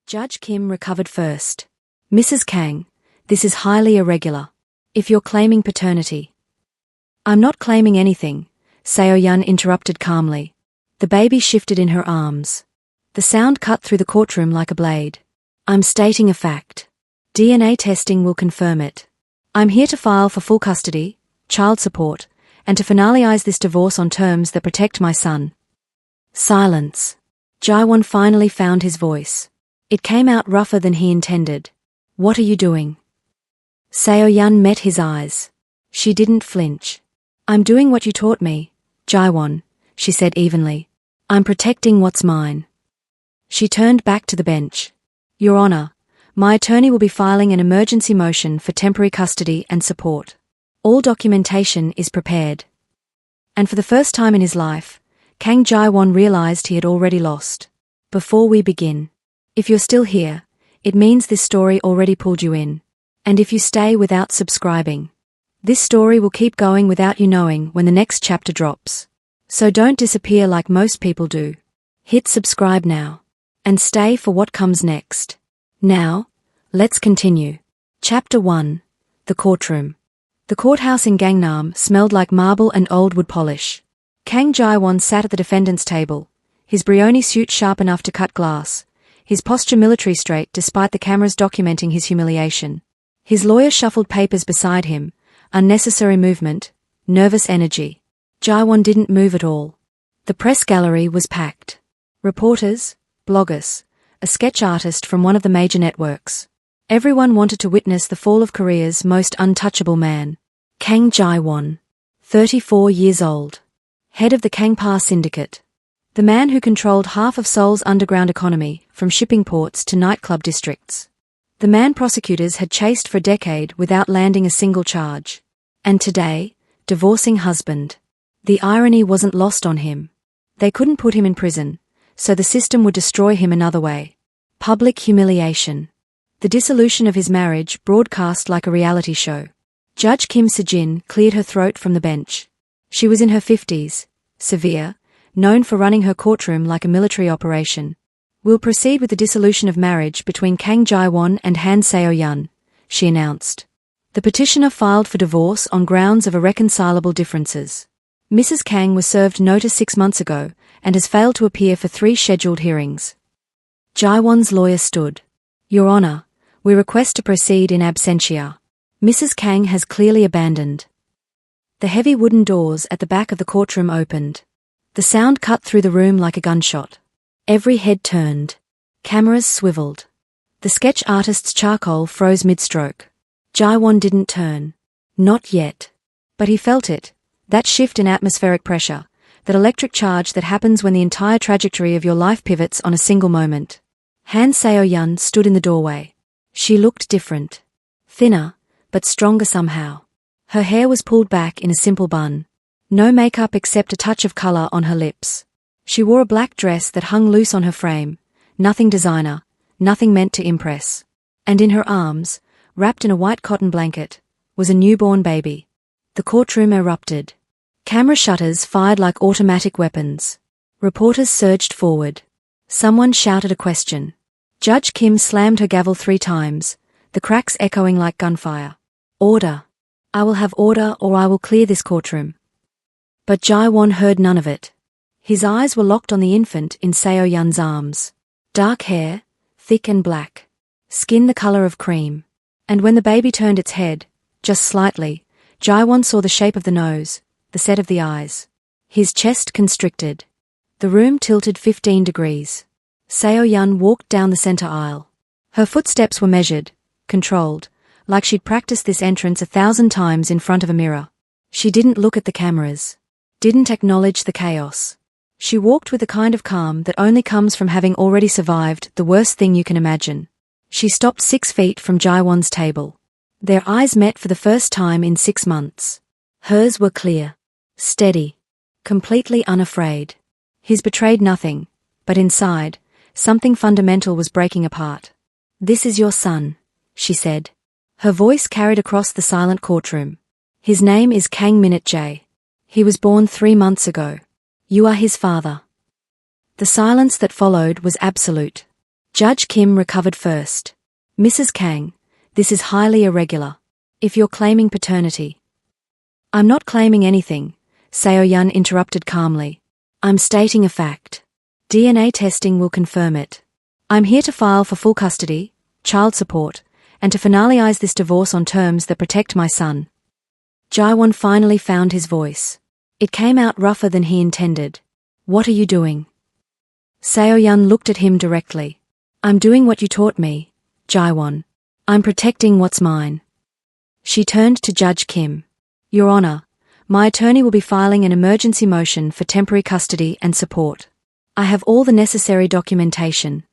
Judge Kim recovered first. Mrs. Kang, this is highly irregular. If you're claiming paternity. I'm not claiming anything, Seo-yun interrupted calmly. The baby shifted in her arms. The sound cut through the courtroom like a blade. I'm stating a fact. DNA testing will confirm it. I'm here to file for full custody, child support, and to finalize this divorce on terms that protect my son. Silence. Jae-won finally found his voice. It came out rougher than he intended. What are you doing? Seo-yun met his eyes. She didn't flinch. I'm doing what you taught me, Jae-won, she said evenly. I'm protecting what's mine. She turned back to the bench. Your Honor, my attorney will be filing an emergency motion for temporary custody and support. All documentation is prepared. And for the first time in his life, Kang Jae-won realized he had already lost. Before we begin, if you're still here, it means this story already pulled you in. And if you stay without subscribing, this story will keep going without you knowing when the next chapter drops. So don't disappear like most people do. Hit subscribe now. And stay for what comes next. Now, let's continue. Chapter 1. The Courtroom. The courthouse in Gangnam smelled like marble and old wood polish. Kang Jae-won sat at the defendant's table, his brioni suit sharp enough to cut glass, his posture military straight despite the cameras documenting his humiliation. His lawyer shuffled papers beside him, unnecessary movement, nervous energy. Jae-won didn't move at all. The press gallery was packed. Reporters, bloggers, a sketch artist from one of the major networks. Everyone wanted to witness the fall of Korea's most untouchable man. Kang Jae-won, 34 years old. Head of the Kangpa syndicate. The man who controlled half of Seoul's underground economy, from shipping ports to nightclub districts. The man prosecutors had chased for a decade without landing a single charge. And today, divorcing husband. The irony wasn't lost on him. They couldn't put him in prison, so the system would destroy him another way. Public humiliation. The dissolution of his marriage broadcast like a reality show. Judge Kim Se-jin cleared her throat from the bench. She was in her 50s, severe, known for running her courtroom like a military operation. We'll proceed with the dissolution of marriage between Kang Jae-won and Han Seo-yun, she announced. The petitioner filed for divorce on grounds of irreconcilable differences. Mrs. Kang was served notice 6 months ago and has failed to appear for 3 scheduled hearings. Jae-won's lawyer stood. Your Honor, we request to proceed in absentia. Mrs. Kang has clearly abandoned. The heavy wooden doors at the back of the courtroom opened. The sound cut through the room like a gunshot. Every head turned. Cameras swiveled. The sketch artist's charcoal froze mid-stroke. Jae-won didn't turn. Not yet. But he felt it, that shift in atmospheric pressure, that electric charge that happens when the entire trajectory of your life pivots on a single moment. Han Seo-yun stood in the doorway. She looked different. Thinner, but stronger somehow. Her hair was pulled back in a simple bun. No makeup except a touch of color on her lips. She wore a black dress that hung loose on her frame, nothing designer, nothing meant to impress. And in her arms, wrapped in a white cotton blanket, was a newborn baby. The courtroom erupted. Camera shutters fired like automatic weapons. Reporters surged forward. Someone shouted a question. Judge Kim slammed her gavel 3 times, the cracks echoing like gunfire. Order. I will have order or I will clear this courtroom. But Jae-won heard none of it. His eyes were locked on the infant in Seo-yun's arms. Dark hair, thick and black. Skin the color of cream. And when the baby turned its head, just slightly, Jae-won saw the shape of the nose, the set of the eyes. His chest constricted. The room tilted 15 degrees. Seo-yun walked down the center aisle. Her footsteps were measured, controlled, like she'd practiced this entrance 1,000 times in front of a mirror. She didn't look at the cameras. Didn't acknowledge the chaos. She walked with the kind of calm that only comes from having already survived the worst thing you can imagine. She stopped 6 feet from Jae-won's table. Their eyes met for the first time in 6 months. Hers were clear, steady, completely unafraid. His betrayed nothing, but inside, something fundamental was breaking apart. This is your son, she said. Her voice carried across the silent courtroom. His name is Kang Min-jae. He was born 3 months ago. You are his father. The silence that followed was absolute. Judge Kim recovered first. Mrs. Kang, this is highly irregular. If you're claiming paternity. I'm not claiming anything, Seo-yun interrupted calmly. I'm stating a fact. DNA testing will confirm it. I'm here to file for full custody, child support, and to finalize this divorce on terms that protect my son. Jae-won finally found his voice. It came out rougher than he intended. What are you doing? Seo-yun looked at him directly. I'm doing what you taught me, Jae-won. I'm protecting what's mine. She turned to Judge Kim. Your Honor, my attorney will be filing an emergency motion for temporary custody and support. I have all the necessary documentation.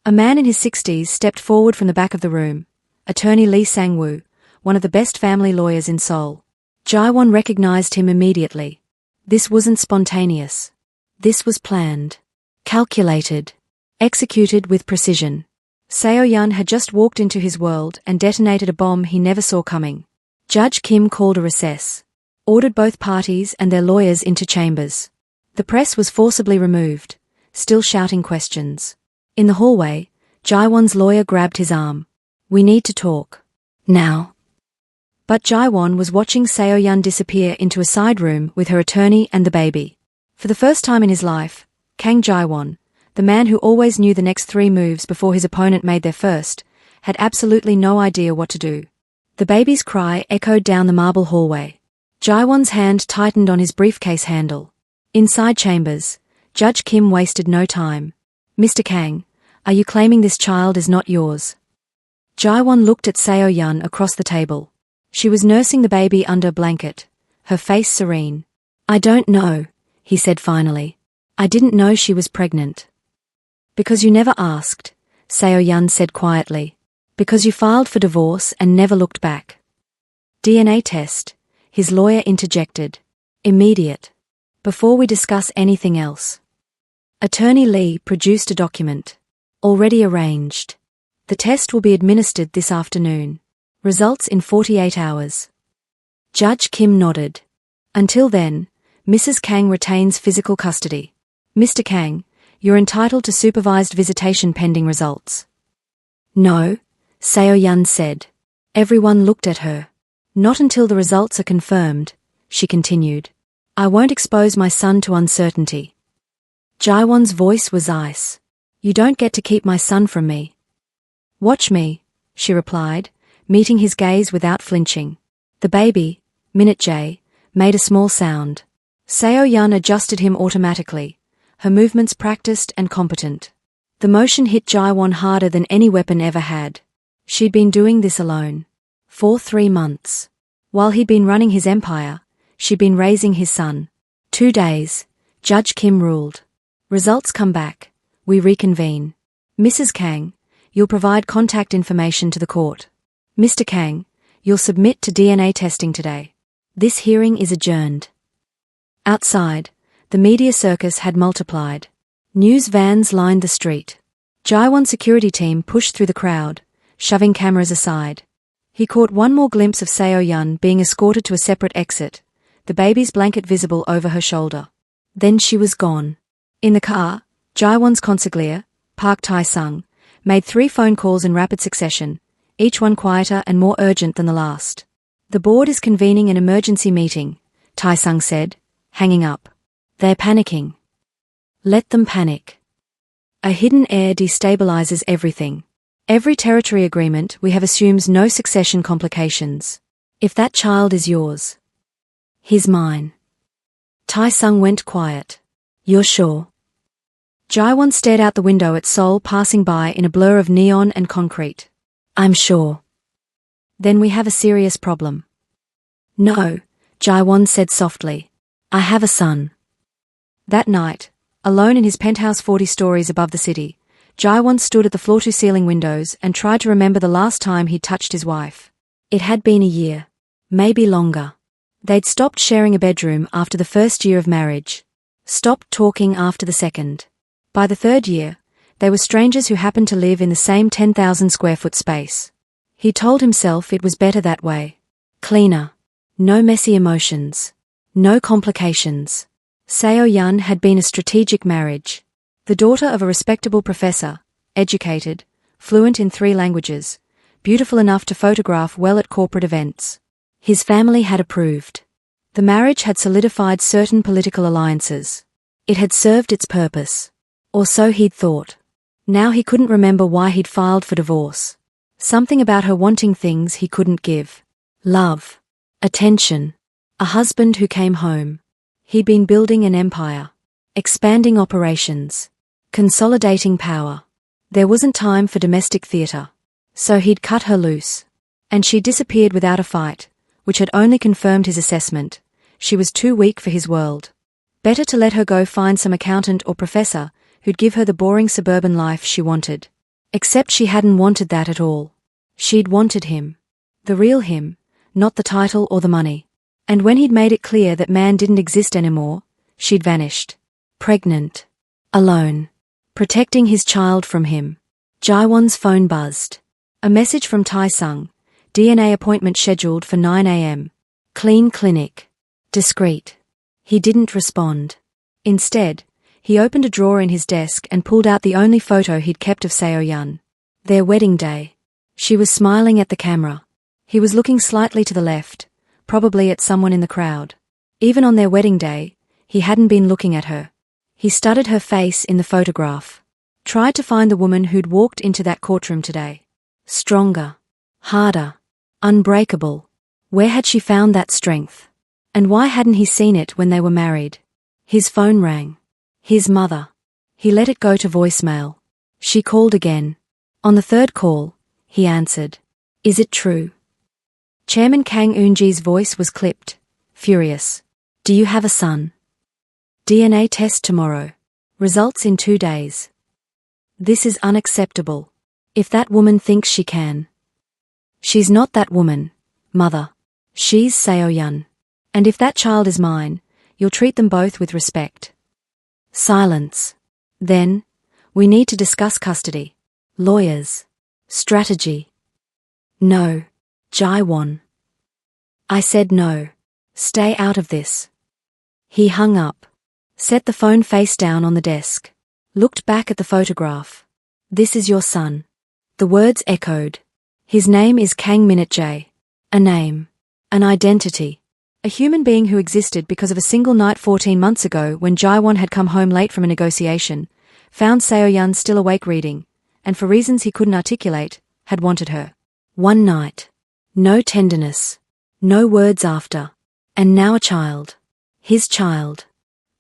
A man in his 60s stepped forward from the back of the room. Attorney Lee Sang-woo, one of the best family lawyers in Seoul. Jae-won recognized him immediately. This wasn't spontaneous. This was planned. Calculated. Executed with precision. Seo-yun had just walked into his world and detonated a bomb he never saw coming. Judge Kim called a recess. Ordered both parties and their lawyers into chambers. The press was forcibly removed, still shouting questions. In the hallway, Jae-won's lawyer grabbed his arm. We need to talk. Now. But Jae-won was watching Seo-yun disappear into a side room with her attorney and the baby. For the first time in his life, Kang Jae-won, the man who always knew the next 3 moves before his opponent made their first, had absolutely no idea what to do. The baby's cry echoed down the marble hallway. Jae-won's hand tightened on his briefcase handle. Inside chambers, Judge Kim wasted no time. Mr. Kang, are you claiming this child is not yours? Jae-won looked at Seo-yun across the table. She was nursing the baby under a blanket, her face serene. I don't know, he said finally. I didn't know she was pregnant. Because you never asked, Seo-yun said quietly. Because you filed for divorce and never looked back. DNA test, his lawyer interjected. Immediate. Before we discuss anything else. Attorney Lee produced a document. Already arranged. The test will be administered this afternoon. Results in 48 hours. Judge Kim nodded. Until then, Mrs. Kang retains physical custody. Mr. Kang, you're entitled to supervised visitation pending results. No, Seo-yun said. Everyone looked at her. Not until the results are confirmed, she continued. I won't expose my son to uncertainty. Jae-won's voice was ice. You don't get to keep my son from me. Watch me, she replied, meeting his gaze without flinching. The baby, Minute J, made a small sound. Seo-yun adjusted him automatically, her movements practiced and competent. The motion hit Jae-won harder than any weapon ever had. She'd been doing this alone. For 3 months. While he'd been running his empire, she'd been raising his son. 2 days, Judge Kim ruled. Results come back. We reconvene. Mrs. Kang, you'll provide contact information to the court. Mr. Kang, you'll submit to DNA testing today. This hearing is adjourned. Outside, the media circus had multiplied. News vans lined the street. Jae-won's security team pushed through the crowd, shoving cameras aside. He caught one more glimpse of Seo-yun being escorted to a separate exit, the baby's blanket visible over her shoulder. Then she was gone. In the car, Jae-won's consigliere, Park Tae-sung, made 3 phone calls in rapid succession, each one quieter and more urgent than the last. The board is convening an emergency meeting, Tae-sung said, hanging up. They're panicking. Let them panic. A hidden heir destabilizes everything. Every territory agreement we have assumes no succession complications. If that child is yours. He's mine. Tae-sung went quiet. You're sure? Jae-won stared out the window at Seoul passing by in a blur of neon and concrete. I'm sure. Then we have a serious problem. No, Jae-won said softly. I have a son. That night, alone in his penthouse 40 stories above the city, Jae-won stood at the floor-to-ceiling windows and tried to remember the last time he'd touched his wife. It had been a year. Maybe longer. They'd stopped sharing a bedroom after the first year of marriage. Stopped talking after the second. By the 3rd year, they were strangers who happened to live in the same 10,000 square foot space. He told himself it was better that way. Cleaner. No messy emotions. No complications. Seo-yun had been a strategic marriage. The daughter of a respectable professor, educated, fluent in 3 languages, beautiful enough to photograph well at corporate events. His family had approved. The marriage had solidified certain political alliances. It had served its purpose. Or so he'd thought. Now he couldn't remember why he'd filed for divorce. Something about her wanting things he couldn't give. Love. Attention. A husband who came home. He'd been building an empire. Expanding operations. Consolidating power. There wasn't time for domestic theatre. So he'd cut her loose. And she disappeared without a fight, which had only confirmed his assessment. She was too weak for his world. Better to let her go find some accountant or professor who'd give her the boring suburban life she wanted. Except she hadn't wanted that at all. She'd wanted him. The real him, not the title or the money. And when he'd made it clear that man didn't exist anymore, she'd vanished. Pregnant. Alone. Protecting his child from him. Jaiwon's phone buzzed. A message from Tai-sung. DNA appointment scheduled for 9 a.m. Clean clinic. Discreet. He didn't respond. Instead, he opened a drawer in his desk and pulled out the only photo he'd kept of Seo-yun. Their wedding day. She was smiling at the camera. He was looking slightly to the left, probably at someone in the crowd. Even on their wedding day, he hadn't been looking at her. He studied her face in the photograph. Tried to find the woman who'd walked into that courtroom today. Stronger. Harder. Unbreakable. Where had she found that strength? And why hadn't he seen it when they were married? His phone rang. His mother. He let it go to voicemail. She called again. On the 3rd call, he answered. Is it true? Chairman Kang Eun-ji's voice was clipped, furious. Do you have a son? DNA test tomorrow. Results in 2 days. This is unacceptable. If that woman thinks she can. She's not that woman, mother. She's Seo-yun. And if that child is mine, you'll treat them both with respect. Silence. Then, we need to discuss custody. Lawyers. Strategy. No. Jaiwon. I said no. Stay out of this. He hung up. Set the phone face down on the desk. Looked back at the photograph. This is your son. The words echoed. His name is Kang Min-jae. A name. An identity. A human being who existed because of a single night 14 months ago when Jaiwon had come home late from a negotiation, found Seo-yun still awake reading, and for reasons he couldn't articulate, had wanted her. One night. No tenderness. No words after. And now a child. His child.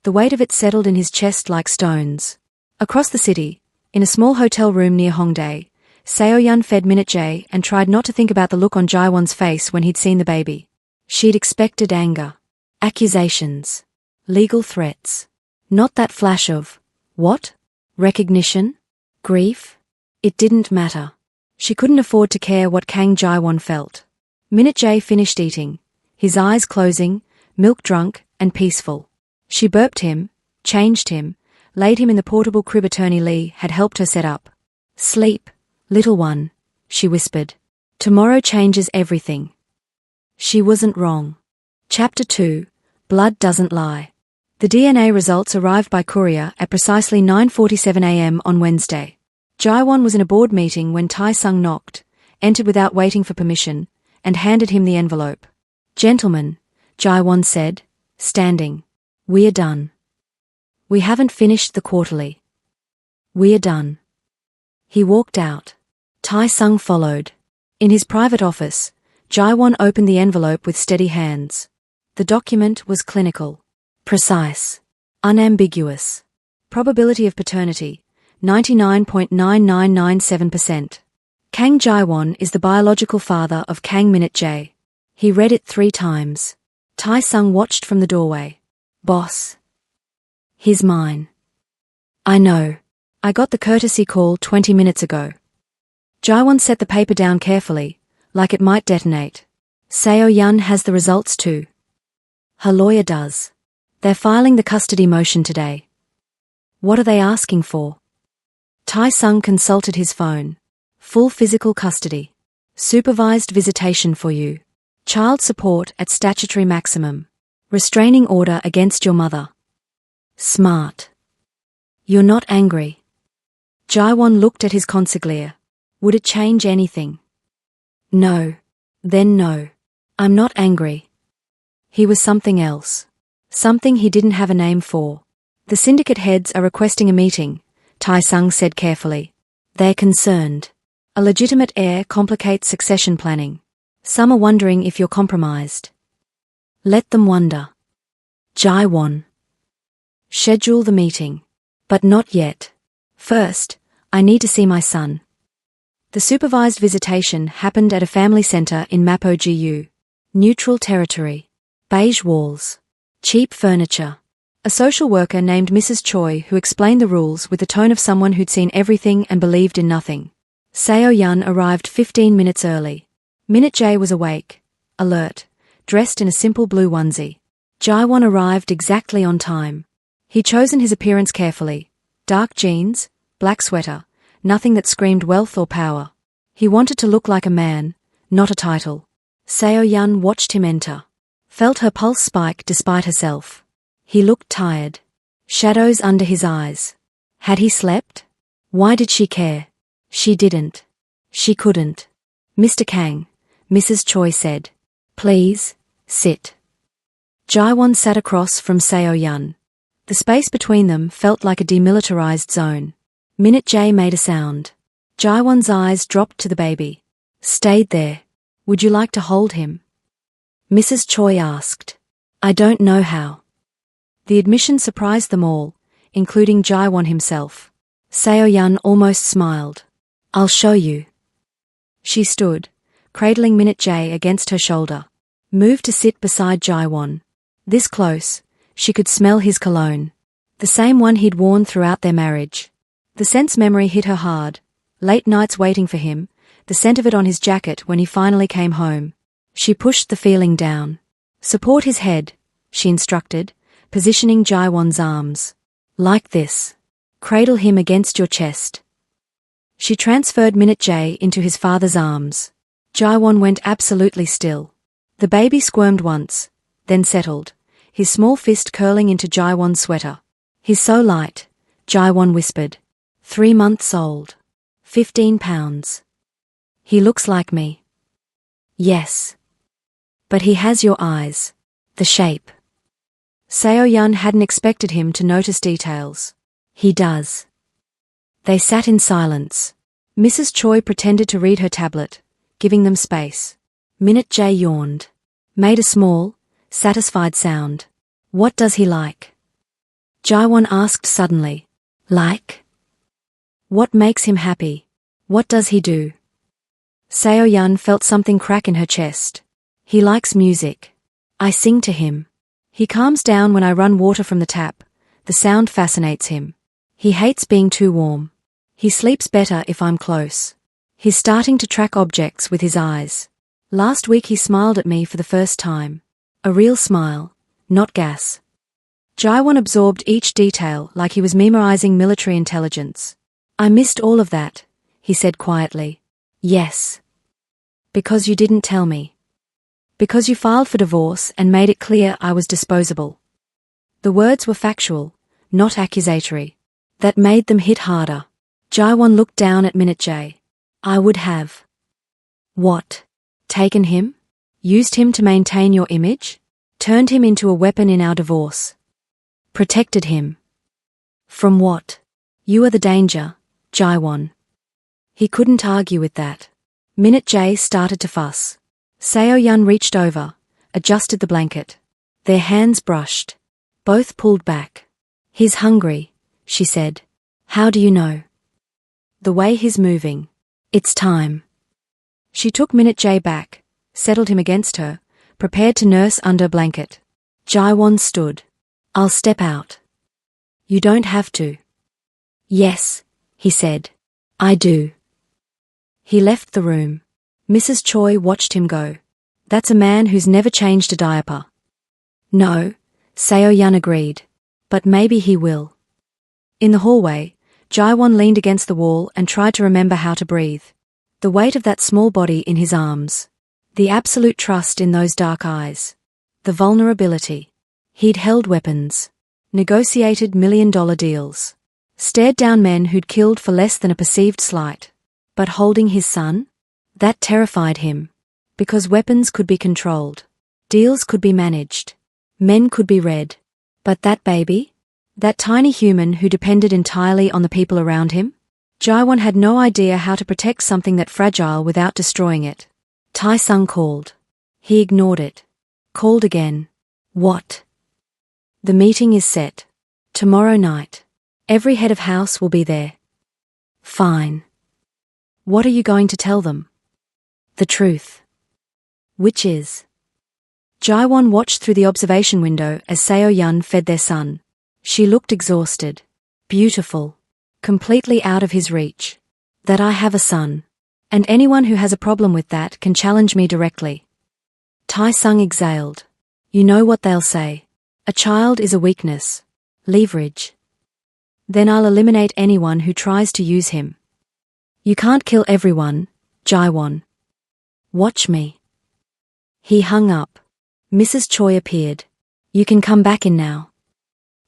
The weight of it settled in his chest like stones. Across the city, in a small hotel room near Hongdae, Seo-yun fed Min-jae and tried not to think about the look on Jaiwon's face when he'd seen the baby. She'd expected anger. Accusations. Legal threats. Not that flash of, what? Recognition? Grief? It didn't matter. She couldn't afford to care what Kang Jaiwon felt. Min-jae finished eating, his eyes closing, milk-drunk and peaceful. She burped him, changed him, laid him in the portable crib attorney Lee had helped her set up. Sleep, little one, she whispered. Tomorrow changes everything. She wasn't wrong. Chapter 2. Blood Doesn't Lie. The DNA results arrived by courier at precisely 9:47 a.m. on Wednesday. Jaiwon was in a board meeting when Tai-sung knocked, entered without waiting for permission, and handed him the envelope. Gentlemen, Jaiwon said, standing. We're done. We haven't finished the quarterly. We're done. He walked out. Tai-sung followed. In his private office, Jaiwon opened the envelope with steady hands. The document was clinical. Precise. Unambiguous. Probability of paternity, 99.9997%. Kang Jaiwon is the biological father of Kang Min-jae. He read it 3 times. Tai-sung watched from the doorway. Boss. He's mine. I know. I got the courtesy call 20 minutes ago. Jaiwon set the paper down carefully, like it might detonate. Seo-yun has the results too. Her lawyer does. They're filing the custody motion today. What are they asking for? Tai-sung consulted his phone. Full physical custody. Supervised visitation for you. Child support at statutory maximum. Restraining order against your mother. Smart. You're not angry. Jaiwon looked at his consigliere. Would it change anything? No. Then no. I'm not angry. He was something else. Something he didn't have a name for. The syndicate heads are requesting a meeting, Tai-sung said carefully. They're concerned. A legitimate heir complicates succession planning. Some are wondering if you're compromised. Let them wonder. Jaiwon. Schedule the meeting. But not yet. First, I need to see my son. The supervised visitation happened at a family center in Mapo-gu. Neutral territory. Beige walls. Cheap furniture. A social worker named Mrs. Choi who explained the rules with the tone of someone who'd seen everything and believed in nothing. Seo-yun arrived 15 minutes early. Minute Jae was awake, alert, dressed in a simple blue onesie. Jaiwon arrived exactly on time. He'd chosen his appearance carefully. Dark jeans, black sweater, nothing that screamed wealth or power. He wanted to look like a man, not a title. Seo-yun watched him enter. Felt her pulse spike despite herself. He looked tired. Shadows under his eyes. Had he slept? Why did she care? She didn't. She couldn't. Mr. Kang, Mrs. Choi said. Please, sit. Jaiwon sat across from Seo-yun. The space between them felt like a demilitarized zone. Minute Jae made a sound. Jaiwon's eyes dropped to the baby. Stayed there. Would you like to hold him? Mrs. Choi asked. I don't know how. The admission surprised them all, including Jaiwon himself. Seo-yun almost smiled. I'll show you. She stood, cradling Minute Jae against her shoulder. Moved to sit beside Jaiwon. This close, she could smell his cologne. The same one he'd worn throughout their marriage. The scent's memory hit her hard. Late nights waiting for him, the scent of it on his jacket when he finally came home. She pushed the feeling down. Support his head, she instructed, positioning Jaiwon's arms. Like this. Cradle him against your chest. She transferred Minute Jae into his father's arms. Jaiwon went absolutely still. The baby squirmed once, then settled, his small fist curling into Jaiwon's sweater. He's so light, Jaiwon whispered. 3 months old. 15 pounds. He looks like me. Yes. But he has your eyes. The shape. Seo-yun hadn't expected him to notice details. He does. They sat in silence. Mrs. Choi pretended to read her tablet, giving them space. Minute Jae yawned. Made a small, satisfied sound. What does he like? Jaiwon asked suddenly. Like? What makes him happy? What does he do? Seo-yun felt something crack in her chest. He likes music. I sing to him. He calms down when I run water from the tap. The sound fascinates him. He hates being too warm. He sleeps better if I'm close. He's starting to track objects with his eyes. Last week he smiled at me for the first time. A real smile, not gas. Jaiwon absorbed each detail like he was memorizing military intelligence. I missed all of that, he said quietly. Yes. Because you didn't tell me. Because you filed for divorce and made it clear I was disposable. The words were factual, not accusatory. That made them hit harder. Jaiwon looked down at Minute Jae. I would have. What? Taken him? Used him to maintain your image? Turned him into a weapon in our divorce? Protected him? From what? You are the danger, Jaiwon. He couldn't argue with that. Minute Jae started to fuss. Seo-yun reached over, adjusted the blanket. Their hands brushed. Both pulled back. He's hungry, she said. How do you know? The way he's moving. It's time. She took Minute Jae back, settled him against her, prepared to nurse under a blanket. Jaiwon stood. I'll step out. You don't have to. Yes, he said. I do. He left the room. Mrs. Choi watched him go. That's a man who's never changed a diaper. No, Seo-yun agreed. But maybe he will. In the hallway, Jaiwon leaned against the wall and tried to remember how to breathe. The weight of that small body in his arms. The absolute trust in those dark eyes. The vulnerability. He'd held weapons. Negotiated $1 million deals. Stared down men who'd killed for less than a perceived slight. But holding his son? That terrified him. Because weapons could be controlled. Deals could be managed. Men could be read. But that baby? That tiny human who depended entirely on the people around him? Jaiwan had no idea how to protect something that fragile without destroying it. Tai Sung called. He ignored it. Called again. What? The meeting is set. Tomorrow night. Every head of house will be there. Fine. What are you going to tell them? The truth. Which is? Jaiwan watched through the observation window as Seo Yun fed their son. She looked exhausted. Beautiful. Completely out of his reach. That I have a son. And anyone who has a problem with that can challenge me directly. Tai Sung exhaled. You know what they'll say. A child is a weakness. Leverage. Then I'll eliminate anyone who tries to use him. You can't kill everyone, Jaiwan. Watch me. He hung up. Mrs. Choi appeared. You can come back in now.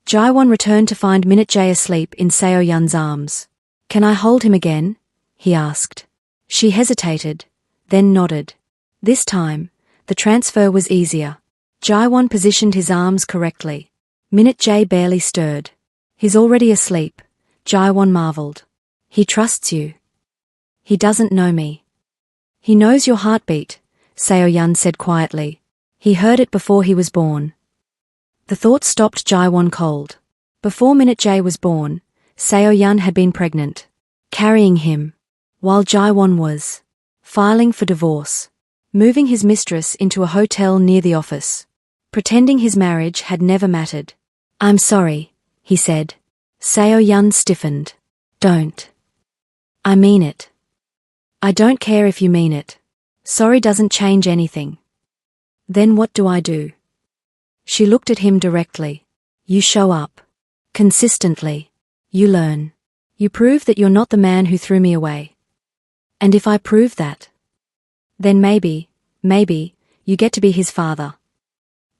Jaiwan returned to find Minute J asleep in Seo Yun's arms. Can I hold him again? He asked. She hesitated, then nodded. This time, the transfer was easier. Jaiwan positioned his arms correctly. Minute J barely stirred. He's already asleep, Jaiwan marveled. He trusts you. He doesn't know me. He knows your heartbeat, Seo Yun said quietly. He heard it before he was born. The thought stopped Jaiwan cold. Before Minute J was born, Seo Yun had been pregnant, carrying him, while Jaiwan was filing for divorce, moving his mistress into a hotel near the office, pretending his marriage had never mattered. I'm sorry, he said. Seo Yun stiffened. Don't. I mean it. I don't care if you mean it. Sorry doesn't change anything. Then what do I do? She looked at him directly. You show up. Consistently. You learn. You prove that you're not the man who threw me away. And if I prove that, then maybe, you get to be his father.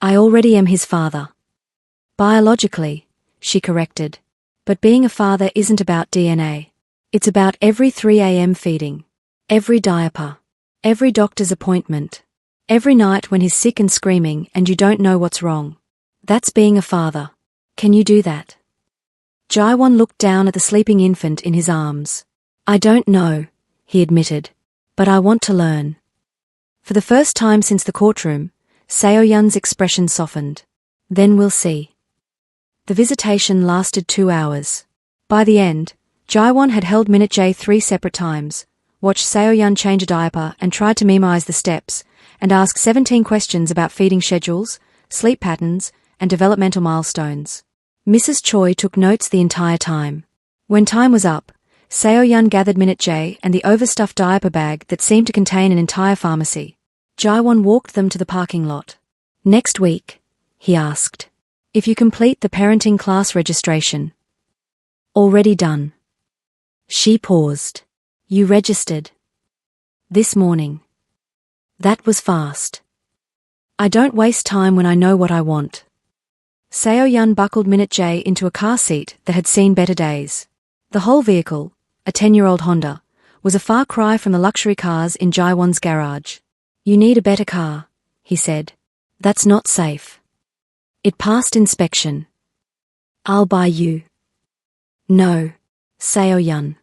I already am his father. Biologically, she corrected. But being a father isn't about DNA. It's about every 3 a.m. feeding. Every diaper. Every doctor's appointment. Every night when he's sick and screaming and you don't know what's wrong. That's being a father. Can you do that? Jaiwan looked down at the sleeping infant in his arms. I don't know, he admitted. But I want to learn. For the first time since the courtroom, Seo Yun's expression softened. Then we'll see. The visitation lasted 2 hours. By the end, Jaiwan had held Minute J 3 separate times, watched Seo Yun change a diaper and tried to memorize the steps, and ask 17 questions about feeding schedules, sleep patterns, and developmental milestones. Mrs. Choi took notes the entire time. When time was up, Seo Yun gathered Minute J and the overstuffed diaper bag that seemed to contain an entire pharmacy. Jaiwan walked them to the parking lot. Next week, he asked. If you complete the parenting class registration. Already done. She paused. You registered. This morning. That was fast. I don't waste time when I know what I want. Seo Yun buckled Minute J into a car seat that had seen better days. The whole vehicle, a 10-year-old Honda, was a far cry from the luxury cars in Jaiwan's garage. You need a better car, he said. That's not safe. It passed inspection. I'll buy you. No, Seo Yun.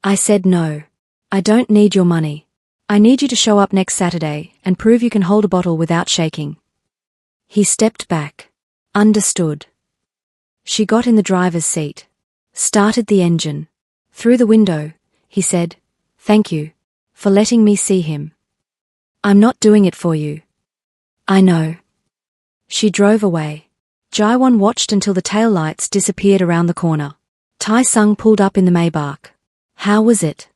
I said no. I don't need your money. I need you to show up next Saturday and prove you can hold a bottle without shaking. He stepped back. Understood. She got in the driver's seat. Started the engine. Through the window, he said, Thank you for letting me see him. I'm not doing it for you. I know. She drove away. Jaiwan watched until the taillights disappeared around the corner. Tai Sung pulled up in the Maybach. How was it?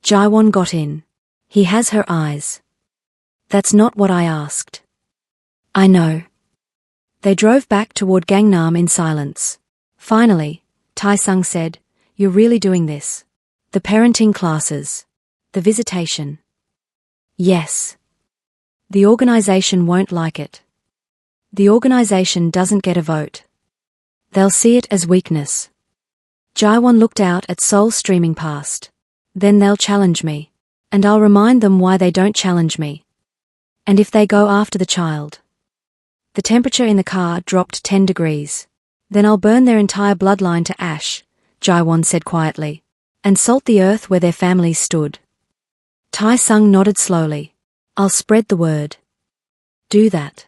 Jaiwan got in. He has her eyes. That's not what I asked. I know. They drove back toward Gangnam in silence. Finally, Tai Sung said, You're really doing this? The parenting classes. The visitation. Yes. The organization won't like it. The organization doesn't get a vote. They'll see it as weakness. Jaiwan looked out at Seoul streaming past. Then they'll challenge me. And I'll remind them why they don't challenge me. And if they go after the child. The temperature in the car dropped 10 degrees. Then I'll burn their entire bloodline to ash, Jaiwan said quietly. And salt the earth where their families stood. Tae-sung nodded slowly. I'll spread the word. Do that.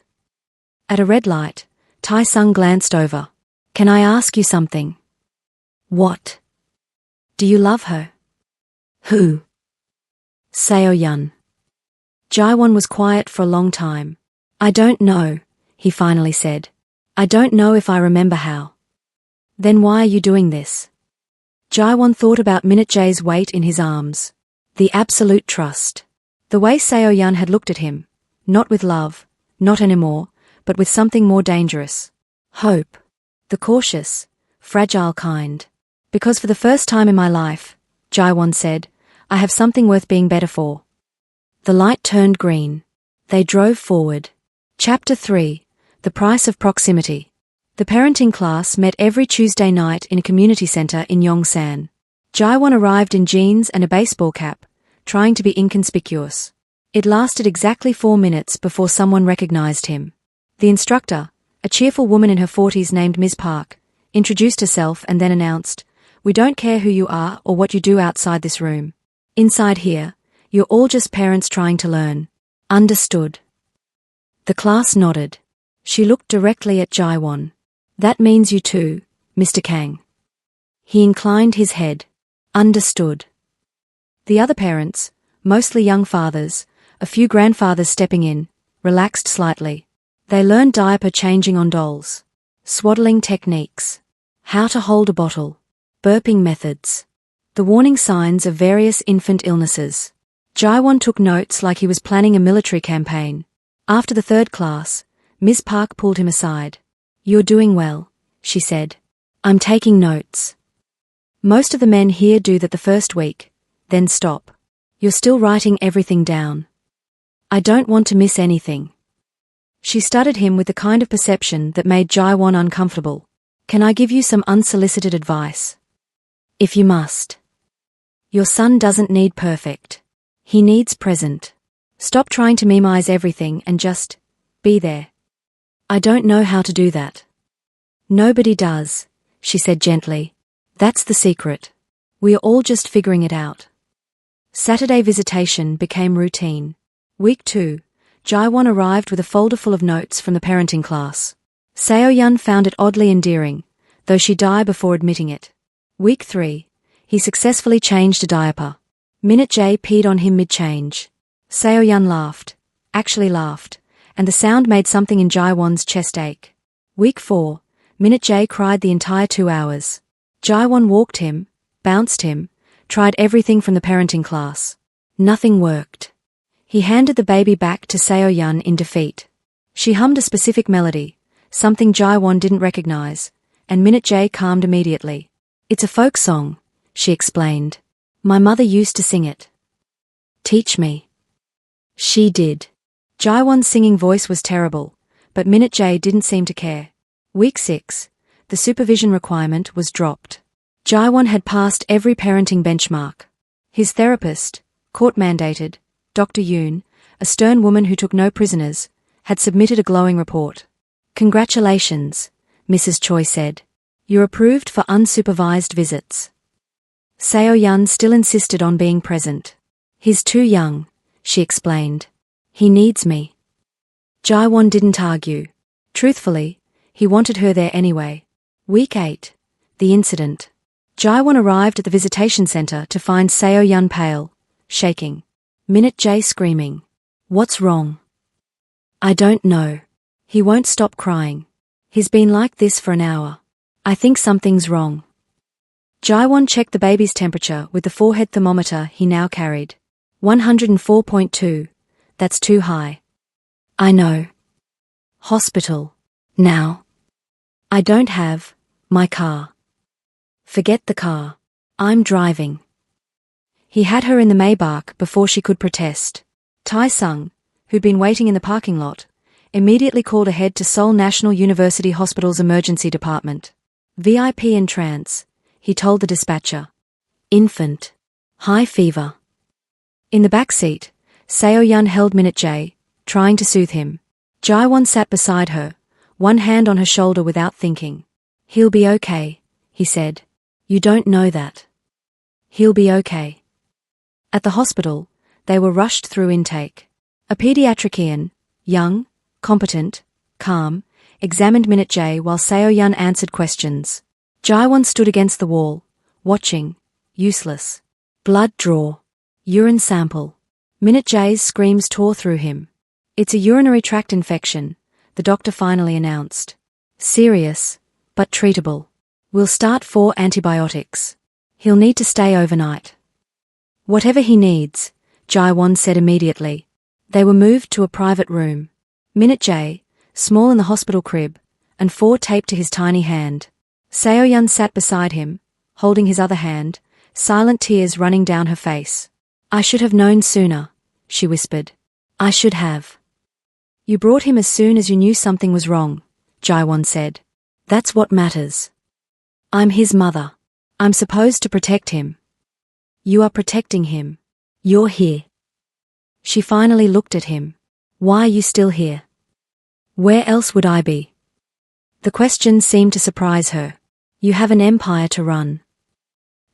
At a red light, Tae-sung glanced over. Can I ask you something? What? Do you love her? Who? Seo-yun. Jaiwan was quiet for a long time. I don't know, he finally said. I don't know if I remember how. Then why are you doing this? Jaiwan thought about Minute Jae's weight in his arms. The absolute trust. The way Seo-yun had looked at him. Not with love, not anymore, but with something more dangerous. Hope. The cautious, fragile kind. Because for the first time in my life, Jaiwan said, I have something worth being better for. The light turned green. They drove forward. Chapter 3. The Price of Proximity. The parenting class met every Tuesday night in a community center in Yongsan. Jaiwan arrived in jeans and a baseball cap, trying to be inconspicuous. It lasted exactly 4 minutes before someone recognized him. The instructor, a cheerful woman in her 40s named Ms. Park, introduced herself and then announced, We don't care who you are or what you do outside this room. Inside here, you're all just parents trying to learn. Understood. The class nodded. She looked directly at Jaiwan. That means you too, Mr. Kang. He inclined his head. Understood. The other parents, mostly young fathers, a few grandfathers stepping in, relaxed slightly. They learned diaper changing on dolls, swaddling techniques, how to hold a bottle, burping methods, the warning signs of various infant illnesses. Jaiwan took notes like he was planning a military campaign. After the third class, Ms. Park pulled him aside. You're doing well, she said. I'm taking notes. Most of the men here do that the first week, then stop. You're still writing everything down. I don't want to miss anything. She studied him with the kind of perception that made Jaiwan uncomfortable. Can I give you some unsolicited advice? If you must. Your son doesn't need perfect. He needs present. Stop trying to memeize everything and just be there. I don't know how to do that. Nobody does, she said gently. That's the secret. We are all just figuring it out. Saturday visitation became routine. Week 2, Jaiwan arrived with a folder full of notes from the parenting class. Seo-yun found it oddly endearing, though she'd die before admitting it. Week 3, he successfully changed a diaper. Minute Jae peed on him mid-change. Seo-yun laughed, actually laughed, and the sound made something in Jaiwan's chest ache. Week 4, Minute Jae cried the entire 2 hours. Jaiwan walked him, bounced him, tried everything from the parenting class. Nothing worked. He handed the baby back to Seo-yun in defeat. She hummed a specific melody, something Jaiwan didn't recognize, and Minute Jae calmed immediately. It's a folk song, she explained. My mother used to sing it. Teach me. She did. Jaiwan's singing voice was terrible, but Minute Jae didn't seem to care. Week 6, the supervision requirement was dropped. Jaiwan had passed every parenting benchmark. His therapist, court-mandated, Dr. Yoon, a stern woman who took no prisoners, had submitted a glowing report. Congratulations, Mrs. Choi said. You're approved for unsupervised visits. Seo-yun still insisted on being present. He's too young, she explained. He needs me. Jaiwan didn't argue. Truthfully, he wanted her there anyway. Week 8, the incident. Jaiwan arrived at the visitation center to find Seo-yun pale, shaking. Minute Jae screaming. What's wrong? I don't know. He won't stop crying. He's been like this for an hour. I think something's wrong. Jaiwan checked the baby's temperature with the forehead thermometer he now carried. 104.2. That's too high. I know. Hospital. Now. I don't have my car. Forget the car. I'm driving. He had her in the Maybach before she could protest. Tae-sung, who'd been waiting in the parking lot, immediately called ahead to Seoul National University Hospital's emergency department. VIP in trance, he told the dispatcher. Infant. High fever. In the back seat, Seo-yun held Minute Jae, trying to soothe him. Jae-won sat beside her, one hand on her shoulder without thinking. He'll be okay, he said. You don't know that. He'll be okay. At the hospital, they were rushed through intake. A pediatrician, young, competent, calm, examined Minute Jae while Seo-yun answered questions. Jae-won stood against the wall, watching, useless. Blood draw. Urine sample. Minute Jae's screams tore through him. It's a urinary tract infection, the doctor finally announced. Serious, but treatable. We'll start 4 antibiotics. He'll need to stay overnight. Whatever he needs, Jae-won said immediately. They were moved to a private room. Minute Jae, small in the hospital crib, and 4 taped to his tiny hand. Seo-yun sat beside him, holding his other hand, silent tears running down her face. I should have known sooner, she whispered. I should have. You brought him as soon as you knew something was wrong, Jae-won said. That's what matters. I'm his mother. I'm supposed to protect him. You are protecting him. You're here. She finally looked at him. Why are you still here? Where else would I be? The question seemed to surprise her. You have an empire to run.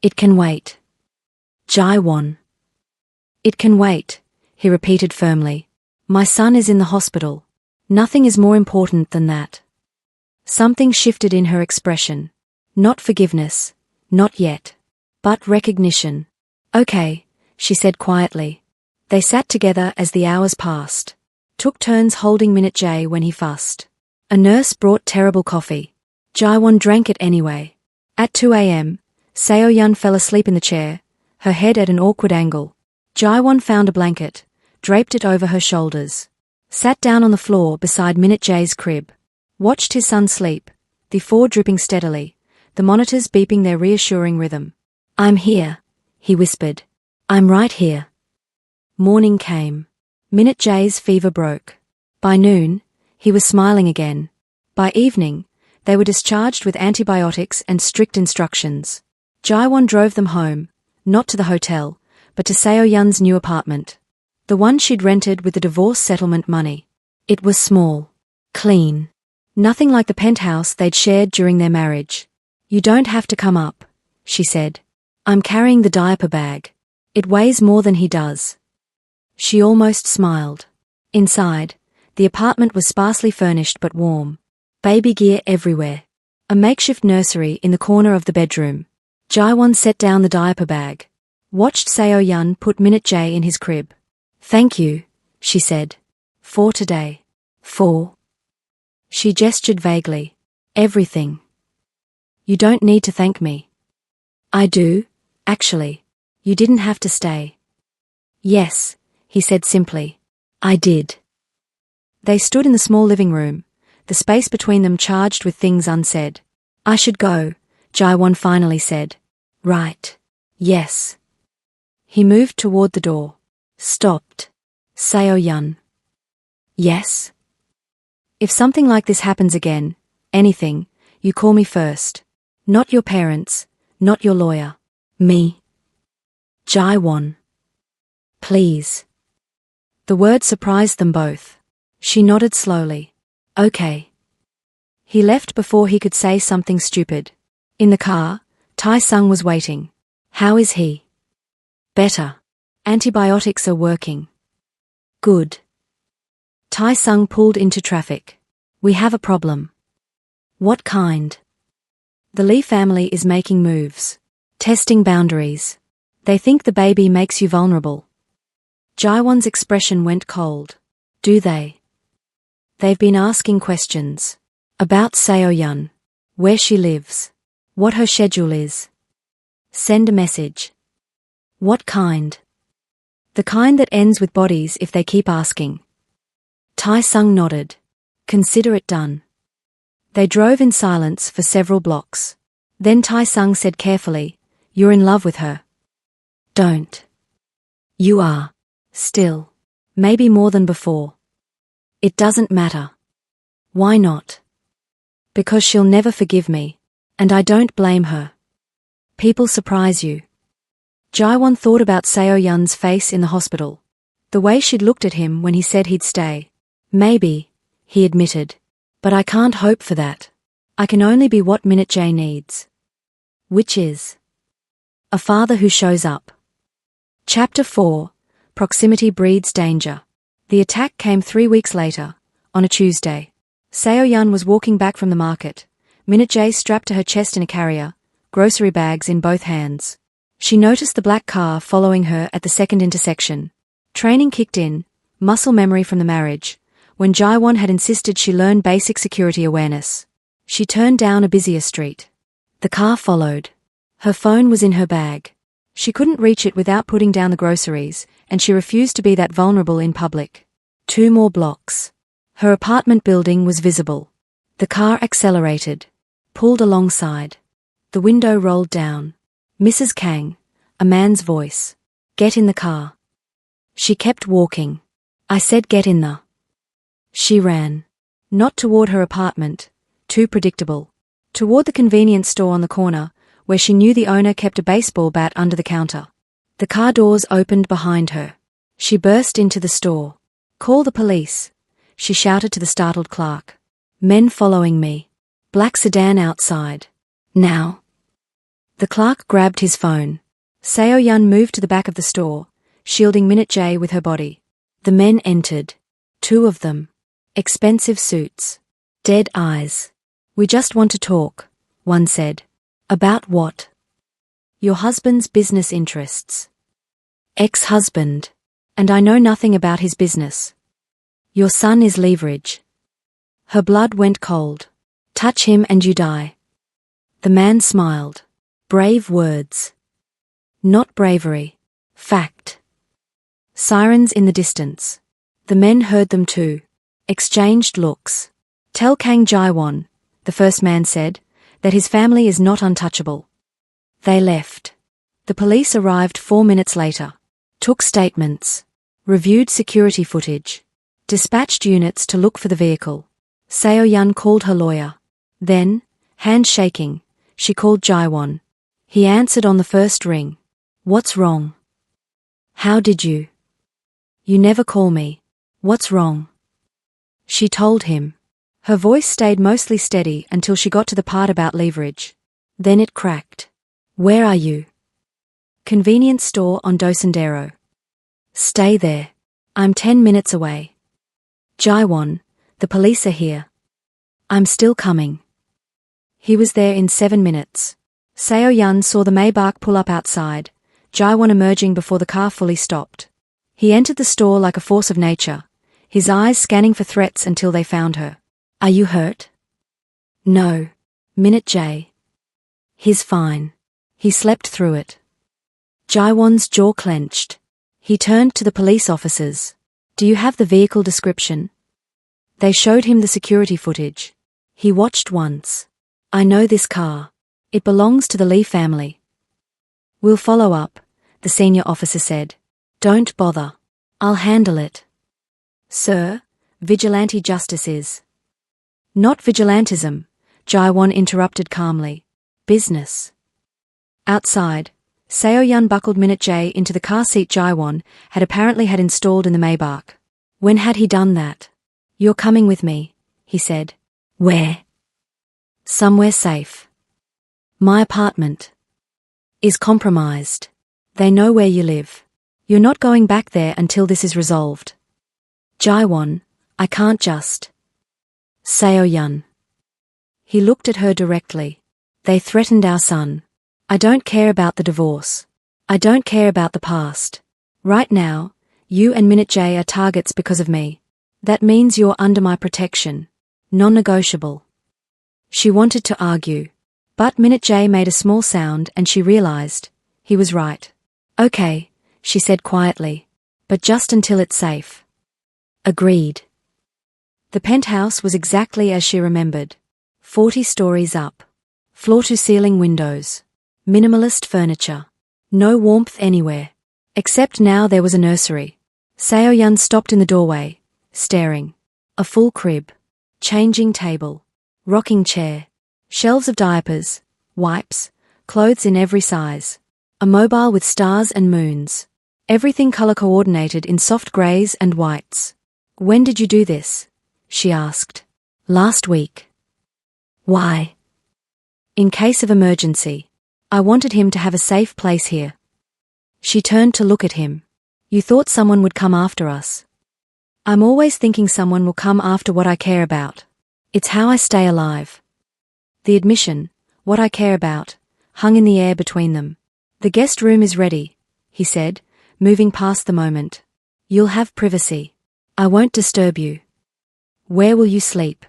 It can wait. Jae-won. It can wait, he repeated firmly. My son is in the hospital. Nothing is more important than that. Something shifted in her expression. Not forgiveness, not yet. But recognition. Okay, she said quietly. They sat together as the hours passed. Took turns holding Minute Jae when he fussed. A nurse brought terrible coffee. Jae-won drank it anyway. At 2 a.m., Seo-yun fell asleep in the chair, her head at an awkward angle. Jae-won found a blanket, draped it over her shoulders. Sat down on the floor beside Minute Jae's crib. Watched his son sleep, the 4 dripping steadily, the monitors beeping their reassuring rhythm. I'm here, he whispered. I'm right here. Morning came. Minute Jae's fever broke. By noon, he was smiling again. By evening, they were discharged with antibiotics and strict instructions. Jae-won drove them home, not to the hotel, but to Seo-yun's new apartment. The one she'd rented with the divorce settlement money. It was small. Clean. Nothing like the penthouse they'd shared during their marriage. You don't have to come up, she said. I'm carrying the diaper bag. It weighs more than he does. She almost smiled. Inside, the apartment was sparsely furnished but warm. Baby gear everywhere. A makeshift nursery in the corner of the bedroom. Jae-won set down the diaper bag. Watched Seo-yun put Minute Jae in his crib. Thank you, she said. For today. For. She gestured vaguely. Everything. You don't need to thank me. I do, actually. You didn't have to stay. Yes, he said simply. I did. They stood in the small living room, the space between them charged with things unsaid. I should go, Jae-won finally said. Right. Yes. He moved toward the door. Stopped. Seo-yun. Yes? If something like this happens again, anything, you call me first. Not your parents, not your lawyer. Me. Jae-won. Please. The word surprised them both. She nodded slowly. Okay. He left before he could say something stupid. In the car, Tae-sung was waiting. How is he? Better. Antibiotics are working. Good. Tae-sung pulled into traffic. We have a problem. What kind? The Lee family is making moves. Testing boundaries. They think the baby makes you vulnerable. Jae-won's expression went cold. Do they? They've been asking questions. About Seo-yun. Where she lives. What her schedule is. Send a message. What kind? The kind that ends with bodies if they keep asking. Tae-sung nodded. Consider it done. They drove in silence for several blocks. Then Tae-sung said carefully, You're in love with her. Don't. You are. Still. Maybe more than before. It doesn't matter. Why not? Because she'll never forgive me. And I don't blame her. People surprise you. Jaiwon thought about Seo-yun's face in the hospital. The way she'd looked at him when he said he'd stay. Maybe, he admitted. But I can't hope for that. I can only be what Minute J needs. Which is a father who shows up. Chapter 4. Proximity breeds danger. The attack came 3 weeks later, on a Tuesday. Seo-yun was walking back from the market, Minute J strapped to her chest in a carrier, grocery bags in both hands. She noticed the black car following her at the second intersection. Training kicked in, muscle memory from the marriage, when Jaiwon had insisted she learn basic security awareness. She turned down a busier street. The car followed. Her phone was in her bag. She couldn't reach it without putting down the groceries, and she refused to be that vulnerable in public. 2 more blocks. Her apartment building was visible. The car accelerated, pulled alongside. The window rolled down. Mrs. Kang, a man's voice. Get in the car. She kept walking. I said get in the. She ran. Not toward her apartment, too predictable. Toward the convenience store on the corner, where she knew the owner kept a baseball bat under the counter. The car doors opened behind her. She burst into the store. Call the police, she shouted to the startled clerk. Men following me. Black sedan outside. Now. The clerk grabbed his phone. Seo-yun moved to the back of the store, shielding Minute J with her body. The men entered. 2 of them. Expensive suits. Dead eyes. We just want to talk, one said. About what? Your husband's business interests. Ex-husband. And I know nothing about his business. Your son is leverage. Her blood went cold. Touch him and you die. The man smiled. Brave words. Not bravery. Fact. Sirens in the distance. The men heard them too. Exchanged looks. Tell Kang Jaiwon, the first man said, that his family is not untouchable. They left. The police arrived 4 minutes later. Took statements. Reviewed security footage. Dispatched units to look for the vehicle. Seo-yun called her lawyer. Then, hand shaking, she called Jaiwon. He answered on the first ring. What's wrong? How did you? You never call me. What's wrong? She told him. Her voice stayed mostly steady until she got to the part about leverage. Then it cracked. Where are you? Convenience store on Dosendero. Stay there. I'm 10 minutes away. Jaiwon, the police are here. I'm still coming. He was there in 7 minutes. Seo-yun saw the Maybach pull up outside, Jaiwon emerging before the car fully stopped. He entered the store like a force of nature, his eyes scanning for threats until they found her. Are you hurt? No. Minute J. He's fine. He slept through it. Jaiwon's jaw clenched. He turned to the police officers. Do you have the vehicle description? They showed him the security footage. He watched once. I know this car. It belongs to the Lee family. We'll follow up, the senior officer said. Don't bother. I'll handle it. Sir, vigilante justice is. Not vigilantism, Jaiwon interrupted calmly. Business. Outside, Seo-yun buckled Minute J into the car seat Jaiwon had apparently had installed in the Maybach. When had he done that? You're coming with me, he said. Where? Somewhere safe. My apartment is compromised. They know where you live. You're not going back there until this is resolved. Jaiwon, I can't just. Seo-yun. He looked at her directly. They threatened our son. I don't care about the divorce. I don't care about the past. Right now, you and Minute J are targets because of me. That means you're under my protection. Non-negotiable. She wanted to argue. But Minute J made a small sound and she realized. He was right. Okay, she said quietly. But just until it's safe. Agreed. The penthouse was exactly as she remembered. 40 stories up. Floor-to-ceiling windows. Minimalist furniture. No warmth anywhere. Except now there was a nursery. Seo-yun stopped in the doorway, staring. A full crib. Changing table. Rocking chair. Shelves of diapers, wipes, Clothes in every size. A mobile with stars and moons. Everything color-coordinated in soft grays and whites. When did you do this? She asked. Last week. Why? In case of emergency. I wanted him to have a safe place here. She turned to look at him. You thought someone would come after us. I'm always thinking someone will come after what I care about. It's how I stay alive. The admission, what I care about, hung in the air between them. The guest room is ready, he said, moving past the moment. You'll have privacy. I won't disturb you. Where will you sleep?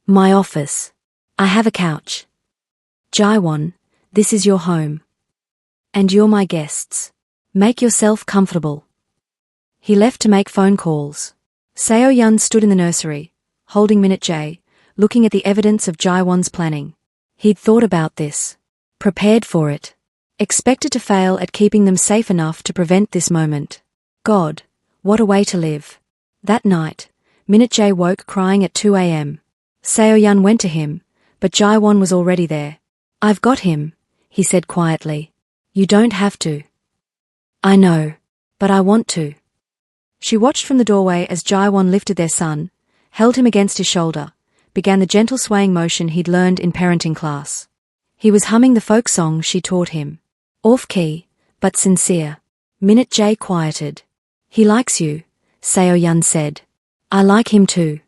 My office. I have a couch. Jaiwon, this is your home. And you're my guests. Make yourself comfortable. He left to make phone calls. Seo-yun stood in the nursery, holding Minute J, looking at the evidence of Jaiwon's planning. He'd thought about this. Prepared for it. Expected to fail at keeping them safe enough to prevent this moment. God, what a way to live. That night, Minute J woke crying at 2 a.m. Seo-yun went to him, but Jaiwon was already there. I've got him, he said quietly. You don't have to. I know, but I want to. She watched from the doorway as Jaiwon lifted their son, held him against his shoulder, began the gentle swaying motion he'd learned in parenting class. He was humming the folk song she taught him. Off-key, but sincere. Minute J quieted. He likes you, Seo-yun said. I like him too.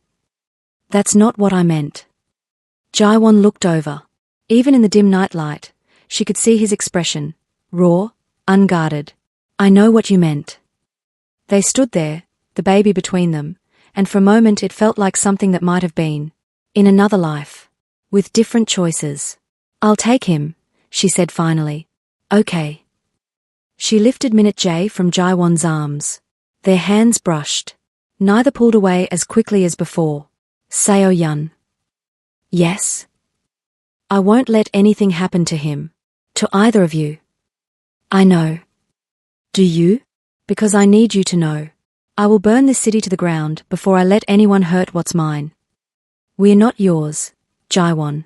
That's not what I meant. Jaiwon looked over. Even in the dim nightlight, she could see his expression, raw, unguarded. I know what you meant. They stood there, the baby between them, and for a moment it felt like something that might have been. In another life. With different choices. I'll take him, she said finally. Okay. She lifted Minute J from Jaiwon's arms. Their hands brushed. Neither pulled away as quickly as before. Seo-yun. Yes? I won't let anything happen to him. To either of you. I know. Do you? Because I need you to know. I will burn this city to the ground before I let anyone hurt what's mine. We're not yours, Jaiwon.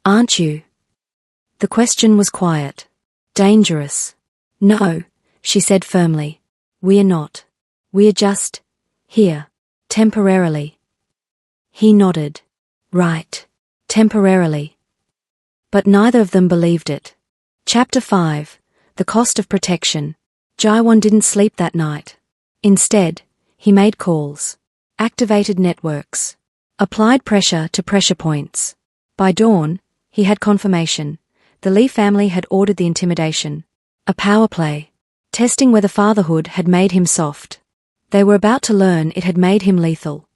Aren't you? The question was quiet. Dangerous. No, she said firmly. We're not. We're just here. Temporarily. He nodded. Right. Temporarily. But neither of them believed it. Chapter 5. The Cost of Protection. Jaiwon didn't sleep that night. Instead, he made calls. Activated networks. Applied pressure to pressure points. By dawn, he had confirmation. The Lee family had ordered the intimidation. A power play. Testing whether fatherhood had made him soft. They were about to learn it had made him lethal.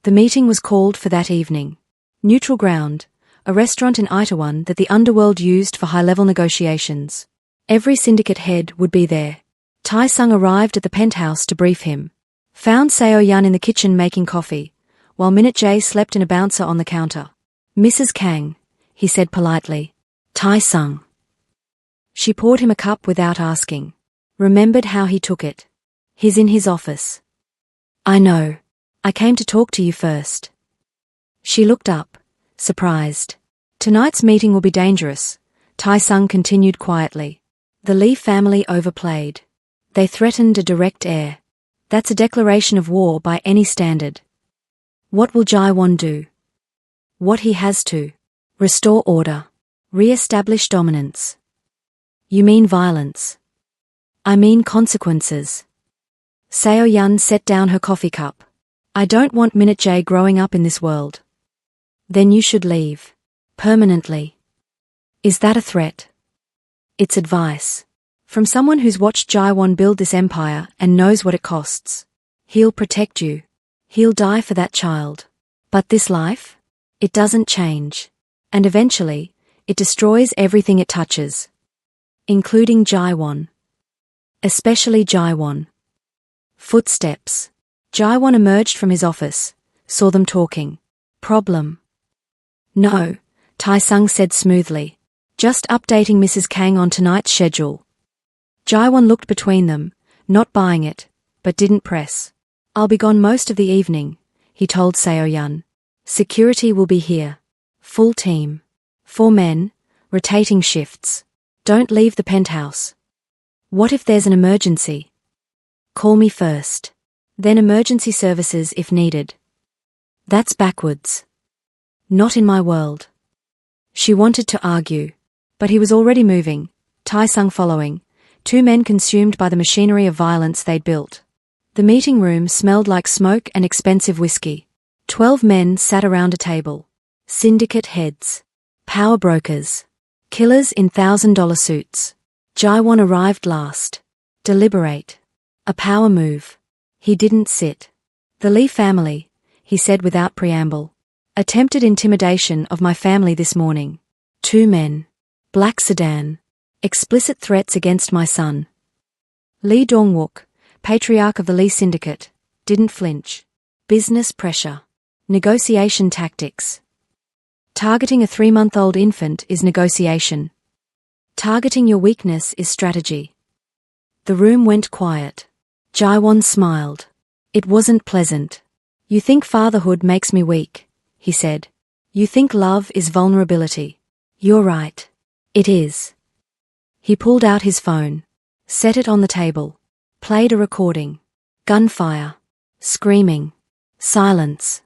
The meeting was called for that evening. Neutral Ground, a restaurant in Itaewon that the underworld used for high-level negotiations. Every syndicate head would be there. Tae-sung arrived at the penthouse to brief him. Found Seo-yun in the kitchen making coffee, while Minute J slept in a bouncer on the counter. Mrs. Kang, he said politely. Tae-sung. She poured him a cup without asking. Remembered how he took it. He's in his office. I know. I came to talk to you first. She looked up, surprised. Tonight's meeting will be dangerous, Tae-sung continued quietly. The Lee family overplayed. They threatened a direct heir. That's a declaration of war by any standard. What will Jaiwon do? What he has to. Restore order. Re-establish dominance. You mean violence. I mean consequences. Seo-yun set down her coffee cup. I don't want Minute J growing up in this world. Then you should leave. Permanently. Is that a threat? It's advice. From someone who's watched Jaiwon build this empire and knows what it costs. He'll protect you. He'll die for that child. But this life? It doesn't change. And eventually, it destroys everything it touches. Including Jaiwon. Especially Jaiwon. Footsteps. Jaiwon emerged from his office, saw them talking. Problem? No, Tae-sung said smoothly. Just updating Mrs. Kang on tonight's schedule. Jaiwon looked between them, not buying it, but didn't press. I'll be gone most of the evening, he told Seo-yun. Security will be here. Full team. 4 men, Rotating shifts. Don't leave the penthouse. What if there's an emergency? Call me first. Then emergency services if needed. That's backwards. Not in my world. She wanted to argue, but he was already moving, Tai-sung following, two men consumed by the machinery of violence they'd built. The meeting room smelled like smoke and expensive whiskey. 12 men sat around a table. Syndicate heads. Power brokers. Killers in $1,000 suits. Jaewon arrived last. Deliberate. A power move. He didn't sit. The Lee family, he said without preamble. Attempted intimidation of my family this morning. 2 men. Black sedan. Explicit threats against my son. Lee Dong-wook, patriarch of the Lee syndicate, didn't flinch. Business pressure. Negotiation tactics. Targeting a 3-month-old infant is negotiation. Targeting your weakness is strategy. The room went quiet. Jaewon smiled. It wasn't pleasant. You think fatherhood makes me weak, he said. You think love is vulnerability. You're right. It is. He pulled out his phone, set it on the table, played a recording. Gunfire. Screaming. Silence.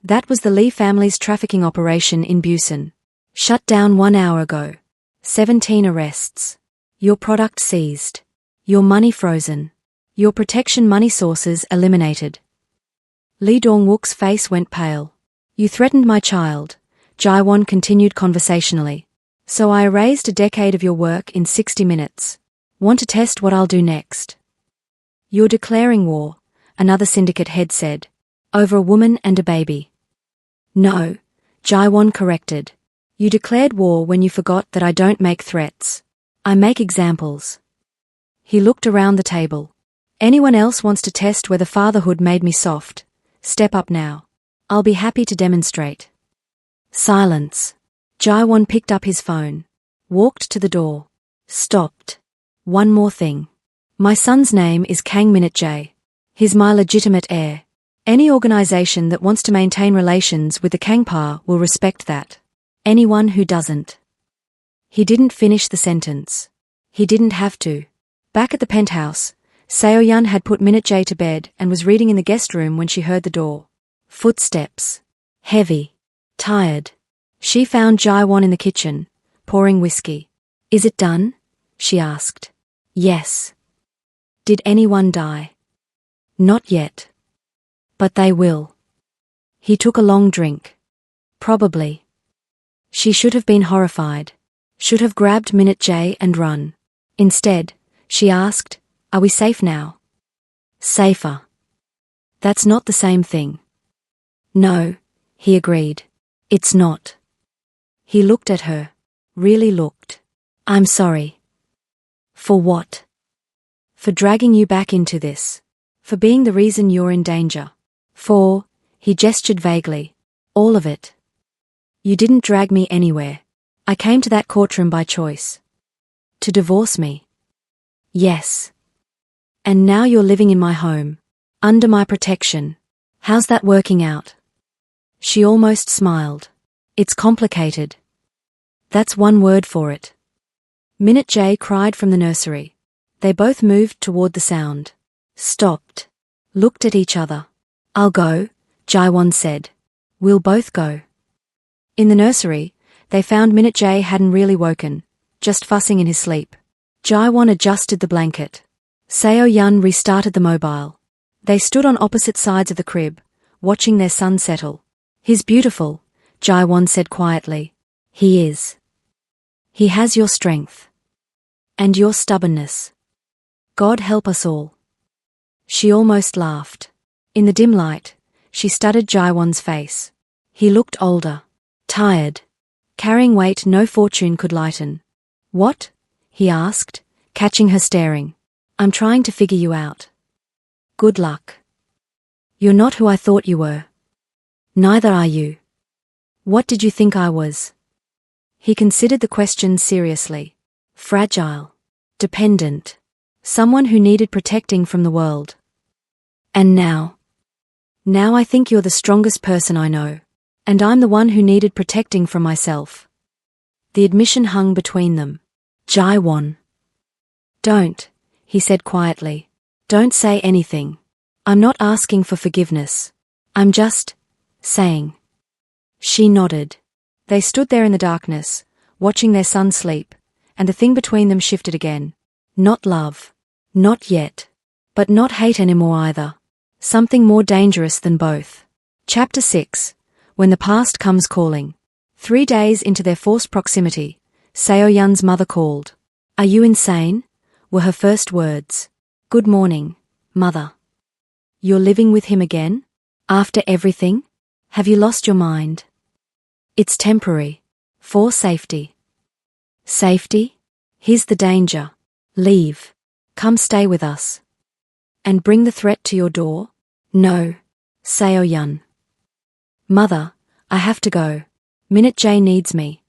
That was the Lee family's trafficking operation in Busan. Shut down 1 hour ago. 17 arrests. Your product seized. Your money frozen. Your protection money sources eliminated. Lee Dong-wook's face went pale. You threatened my child, Jaewon continued conversationally. So I erased a decade of your work in 60 minutes. Want to test what I'll do next? You're declaring war, another syndicate head said. Over a woman and a baby. No, Jaewon corrected. You declared war when you forgot that I don't make threats. I make examples. He looked around the table. Anyone else wants to test whether fatherhood made me soft? Step up now. I'll be happy to demonstrate. Silence. Jaewon picked up his phone. Walked to the door. Stopped. One more thing. My son's name is Kang Min-jae. He's my legitimate heir. Any organization that wants to maintain relations with the Kangpa will respect that. Anyone who doesn't. He didn't finish the sentence. He didn't have to. Back at the penthouse, Seo-yeon had put Min-jae to bed and was reading in the guest room when she heard the door. Footsteps. Heavy. Tired. She found Jaewon in the kitchen, pouring whiskey. Is it done? She asked. Yes. Did anyone die? Not yet. But they will. He took a long drink. Probably. She should have been horrified. Should have grabbed Min-jae and run. Instead, she asked, Are we safe now? Safer. That's not the same thing. No, he agreed. It's not. He looked at her. Really looked. I'm sorry. For what? For dragging you back into this. For being the reason you're in danger. He gestured vaguely. All of it. You didn't drag me anywhere. I came to that courtroom by choice. To divorce me. Yes. And now you're living in my home. Under my protection. How's that working out? She almost smiled. It's complicated. That's one word for it. Min-jae cried from the nursery. They both moved toward the sound. Stopped. Looked at each other. I'll go, Jaewon said. We'll both go. In the nursery, they found Min-jae hadn't really woken, just fussing in his sleep. Jaewon adjusted the blanket. Seo-yeon restarted the mobile. They stood on opposite sides of the crib, watching their son settle. He's beautiful, Jaewon said quietly. He is. He has your strength. And your stubbornness. God help us all. She almost laughed. In the dim light, she studied Jaewon's face. He looked older. Tired. Carrying weight no fortune could lighten. What? He asked, catching her staring. I'm trying to figure you out. Good luck. You're not who I thought you were. Neither are you. What did you think I was? He considered the question seriously. Fragile. Dependent. Someone who needed protecting from the world. And now? Now I think you're the strongest person I know. And I'm the one who needed protecting from myself. The admission hung between them. Jae-won. Don't, he said quietly. Don't say anything. I'm not asking for forgiveness. I'm just saying. She nodded. They stood there in the darkness, watching their son sleep, and the thing between them shifted again. Not love. Not yet. But not hate anymore either. Something more dangerous than both. Chapter 6. When the past comes calling. 3 days into their forced proximity, Seo-yeon's mother called. Are you insane? Were her first words. Good morning, mother. You're living with him again? After everything? Have you lost your mind? It's temporary. For safety. Safety? Here's the danger. Leave. Come stay with us. And bring the threat to your door? No. Seo-yeon. Mother, I have to go. Minute Jae needs me.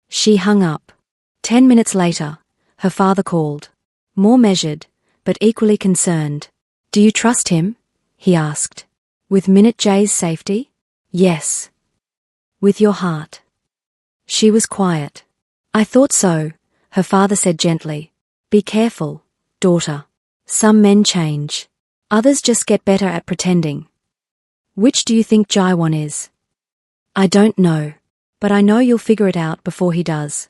She hung up. 10 minutes later, her father called. More measured, but equally concerned. Do you trust him? He asked. With Minute Jae's safety? Yes. With your heart. She was quiet. I thought so, her father said gently. Be careful, daughter. Some men change. Others just get better at pretending. Which do you think Jae-won is? I don't know. But I know you'll figure it out before he does.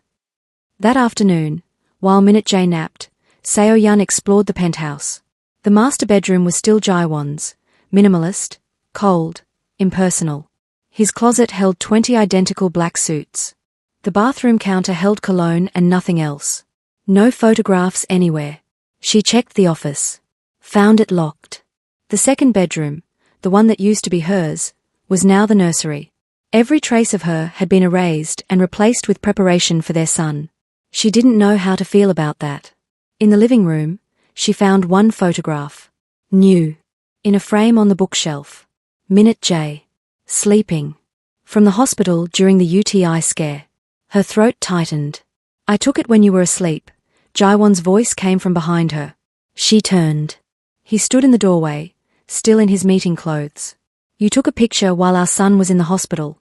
That afternoon, while Minute Jae napped, Seo-yeon explored the penthouse. The master bedroom was still Jae-won's, minimalist, cold, impersonal. His closet held 20 identical black suits. The bathroom counter held cologne and nothing else. No photographs anywhere. She checked the office. Found it locked. The second bedroom, the one that used to be hers, was now the nursery. Every trace of her had been erased and replaced with preparation for their son. She didn't know how to feel about that. In the living room, she found one photograph. New. In a frame on the bookshelf. Minute Jae. Sleeping. From the hospital during the UTI scare. Her throat tightened. I took it when you were asleep. Jae-won's voice came from behind her. She turned. He stood in the doorway, still in his meeting clothes. You took a picture while our son was in the hospital.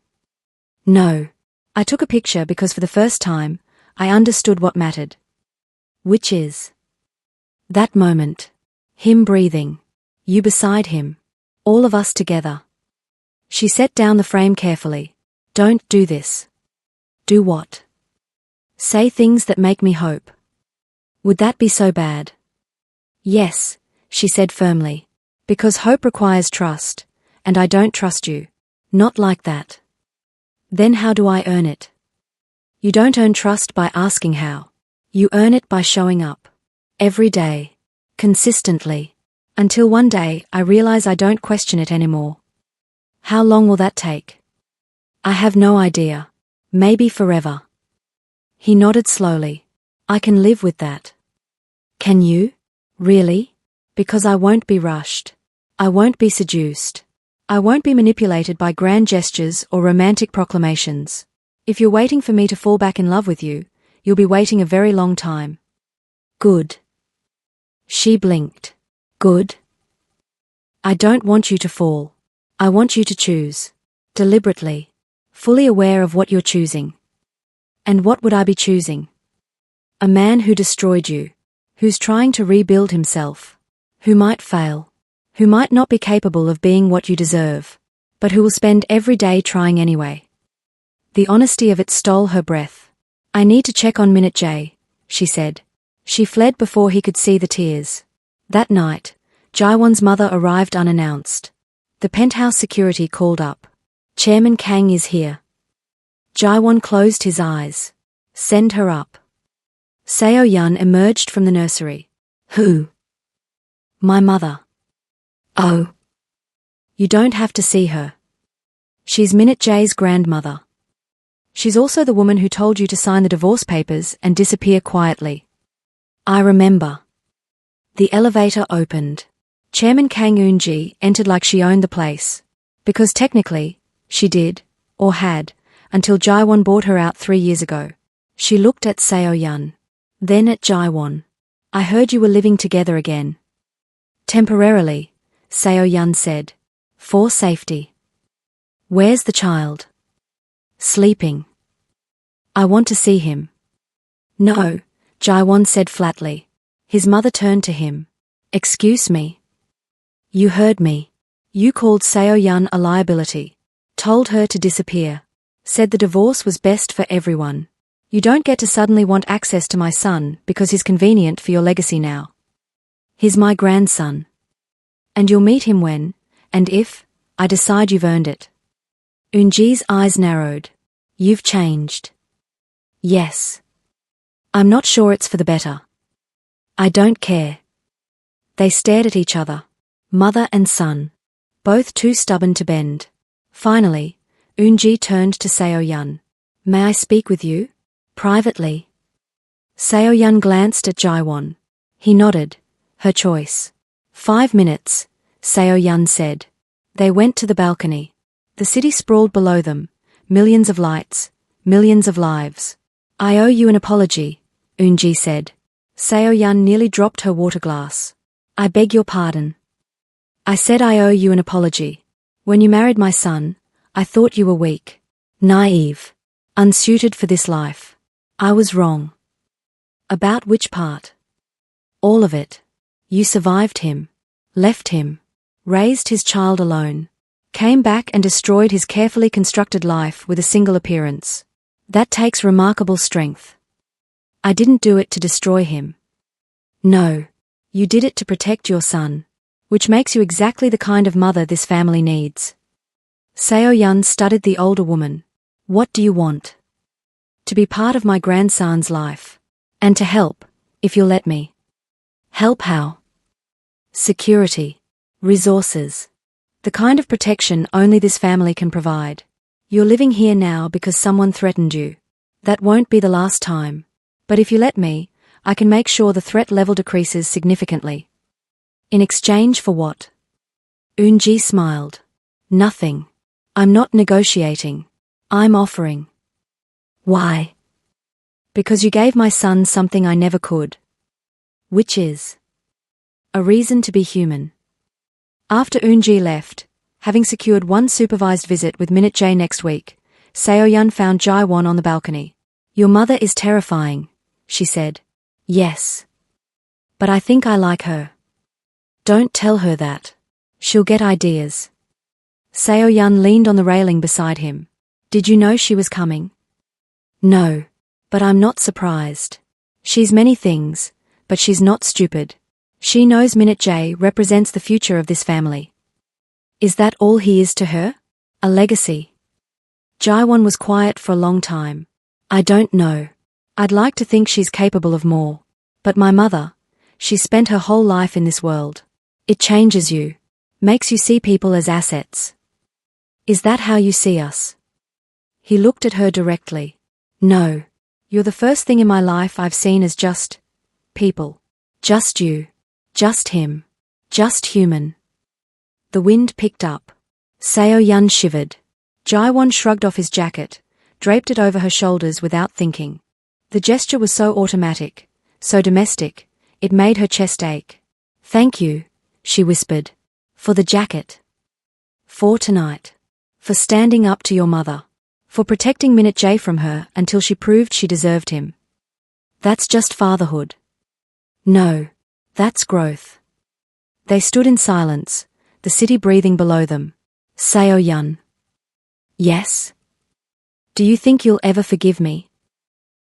No. I took a picture because for the first time, I understood what mattered. Which is? That moment. Him breathing. You beside him. All of us together. She set down the frame carefully. Don't do this. Do what? Say things that make me hope. Would that be so bad? Yes, she said firmly. Because hope requires trust, and I don't trust you. Not like that. Then how do I earn it? You don't earn trust by asking how. You earn it by showing up. Every day. Consistently. Until one day I realize I don't question it anymore. How long will that take? I have no idea. Maybe forever. He nodded slowly. I can live with that. Can you? Really? Because I won't be rushed. I won't be seduced. I won't be manipulated by grand gestures or romantic proclamations. If you're waiting for me to fall back in love with you, you'll be waiting a very long time. Good. She blinked. Good. I don't want you to fall. I want you to choose. Deliberately. Fully aware of what you're choosing. And what would I be choosing? A man who destroyed you. Who's trying to rebuild himself. Who might fail. Who might not be capable of being what you deserve. But who will spend every day trying anyway. The honesty of it stole her breath. I need to check on Minute Jae, she said. She fled before he could see the tears. That night, Jae-won's mother arrived unannounced. The penthouse security called up. Chairman Kang is here. Jae-won closed his eyes. Send her up. Seo-yeon emerged from the nursery. Who? My mother. Oh. You don't have to see her. She's Minute Jae's grandmother. She's also the woman who told you to sign the divorce papers and disappear quietly. I remember. The elevator opened. Chairman Kang Eun-ji entered like she owned the place. Because technically, she did, or had, until Jae-won bought her out 3 years ago. She looked at Seo-yeon. Then at Jae-won. I heard you were living together again. Temporarily, Seo-yeon said. For safety. Where's the child? Sleeping. I want to see him. No, Jaiwon said flatly. His mother turned to him. Excuse me. You heard me. You called Seo-yeon a liability. Told her to disappear. Said the divorce was best for everyone. You don't get to suddenly want access to my son because he's convenient for your legacy now. He's my grandson. And you'll meet him when, and if, I decide you've earned it. Eunji's eyes narrowed. You've changed. Yes. I'm not sure it's for the better. I don't care. They stared at each other, mother and son, both too stubborn to bend. Finally, Eunji turned to Seo-yeon. May I speak with you? Privately. Seo-yeon glanced at Jaiwon. He nodded. Her choice. 5 minutes, Seo-yeon said. They went to the balcony. The city sprawled below them, millions of lights, millions of lives. I owe you an apology, Eunji said. Seo-yeon nearly dropped her water glass. I beg your pardon. I said I owe you an apology. When you married my son, I thought you were weak, naive, unsuited for this life. I was wrong. About which part? All of it. You survived him, left him, raised his child alone, came back and destroyed his carefully constructed life with a single appearance. That takes remarkable strength. I didn't do it to destroy him. No, you did it to protect your son, which makes you exactly the kind of mother this family needs. Seo-yeon studied the older woman. What do you want? To be part of my grandson's life. And to help, if you'll let me. Help how? Security. Resources. The kind of protection only this family can provide. You're living here now because someone threatened you. That won't be the last time. But if you let me, I can make sure the threat level decreases significantly. In exchange for what? Eunji smiled. Nothing. I'm not negotiating. I'm offering. Why? Because you gave my son something I never could. Which is? A reason to be human. After Eunji left, having secured one supervised visit with Minute J next week, Seo-yeon found Jaiwon on the balcony. Your mother is terrifying, she said. Yes. But I think I like her. Don't tell her that. She'll get ideas. Seo-yeon leaned on the railing beside him. Did you know she was coming? No. But I'm not surprised. She's many things, but she's not stupid. She knows Minute J represents the future of this family. Is that all he is to her? A legacy? Jaiwon was quiet for a long time. I don't know. I'd like to think she's capable of more. But my mother, she spent her whole life in this world. It changes you. Makes you see people as assets. Is that how you see us? He looked at her directly. No. You're the first thing in my life I've seen as just people. Just you. Just him. Just human. The wind picked up. Seo-yeon shivered. Jaiwon shrugged off his jacket, draped it over her shoulders without thinking. The gesture was so automatic, so domestic, it made her chest ache. Thank you, she whispered. For the jacket. For tonight. For standing up to your mother. For protecting Minute J from her until she proved she deserved him. That's just fatherhood. No. That's growth. They stood in silence, the city breathing below them. Seo-yeon. Yes? Do you think you'll ever forgive me?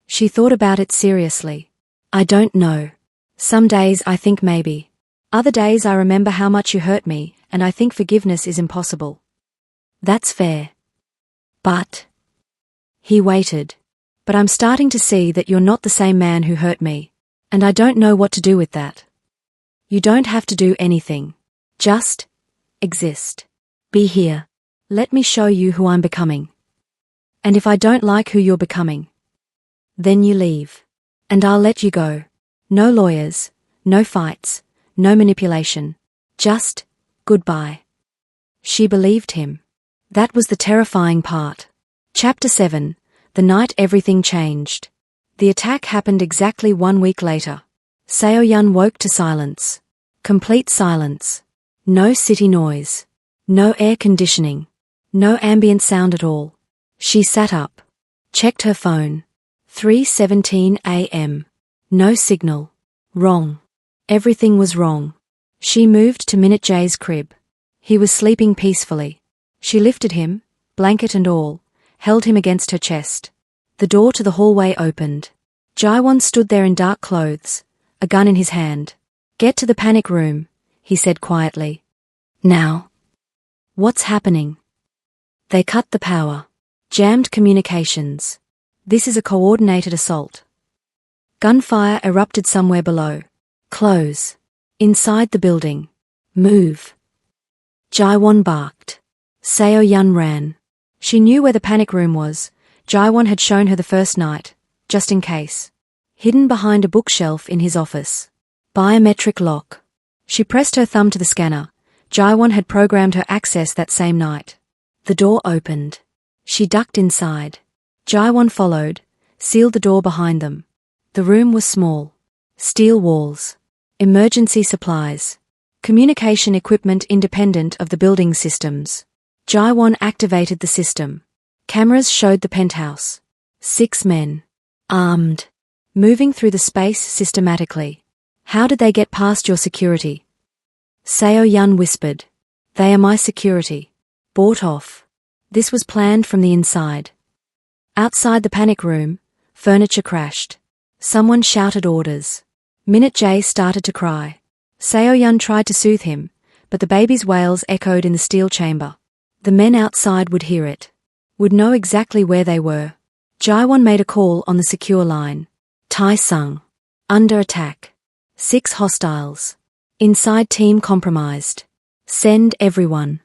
She thought about it seriously. I don't know. Some days I think maybe. Other days I remember how much you hurt me, and I think forgiveness is impossible. That's fair. But... He waited. But I'm starting to see that you're not the same man who hurt me. And I don't know what to do with that. You don't have to do anything. Just exist. Be here. Let me show you who I'm becoming. And if I don't like who you're becoming, then you leave. And I'll let you go. No lawyers, no fights, no manipulation. Just goodbye. She believed him. That was the terrifying part. Chapter 7. The night everything changed. The attack happened exactly 1 week later. Seo-yeon woke to silence. Complete silence. No city noise. No air conditioning. No ambient sound at all. She sat up. Checked her phone. 3:17 a.m. No signal. Wrong. Everything was wrong. She moved to Minute J's crib. He was sleeping peacefully. She lifted him, blanket and all, held him against her chest. The door to the hallway opened. Jaiwon stood there in dark clothes, a gun in his hand. "Get to the panic room," he said quietly. "Now." "What's happening?" "They cut the power. Jammed communications. This is a coordinated assault." Gunfire erupted somewhere below. "Close. Inside the building. Move." Jaiwon barked. Seo-yun ran. She knew where the panic room was. Jaiwon had shown her the first night, just in case. Hidden behind a bookshelf in his office. Biometric lock. She pressed her thumb to the scanner. Jaiwon had programmed her access that same night. The door opened. She ducked inside. Jaiwon followed, sealed the door behind them. The room was small. Steel walls. Emergency supplies. Communication equipment independent of the building systems. Jaiwon activated the system. Cameras showed the penthouse. 6 men. Armed. Moving through the space systematically. "How did they get past your security?" Seo-yun whispered. "They are my security. Bought off. This was planned from the inside." Outside the panic room, furniture crashed. Someone shouted orders. Minute J started to cry. Seo-yun tried to soothe him, but the baby's wails echoed in the steel chamber. The men outside would hear it. Would know exactly where they were. Jaiwon made a call on the secure line. "Tai-sung. Under attack. 6 hostiles. Inside team compromised. Send everyone."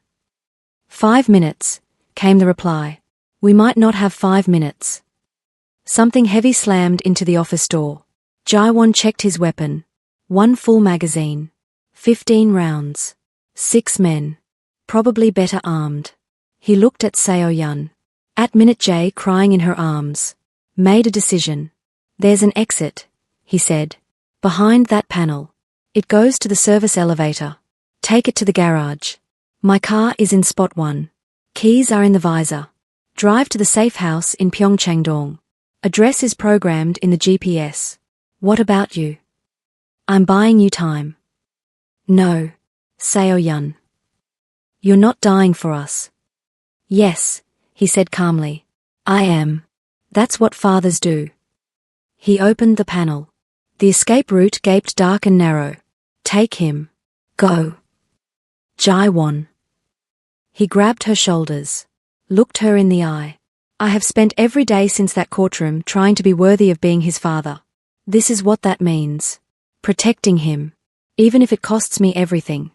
5 minutes, came the reply. "We might not have 5 minutes." Something heavy slammed into the office door. Jaiwon checked his weapon. 1 full magazine. 15 rounds. 6 men. Probably better armed. He looked at Seo-yun. At Minute J crying in her arms. Made a decision. "There's an exit," he said. "Behind that panel. It goes to the service elevator. Take it to the garage. My car is in spot 1. Keys are in the visor. Drive to the safe house in Pyeongchangdong. Address is programmed in the GPS. What about you?" "I'm buying you time." "No, Seo-yun. You're not dying for us." "Yes," he said calmly. "I am. That's what fathers do." He opened the panel. The escape route gaped dark and narrow. "Take him. Go." Jaiwon. He grabbed her shoulders. Looked her in the eye. "I have spent every day since that courtroom trying to be worthy of being his father. This is what that means. Protecting him. Even if it costs me everything."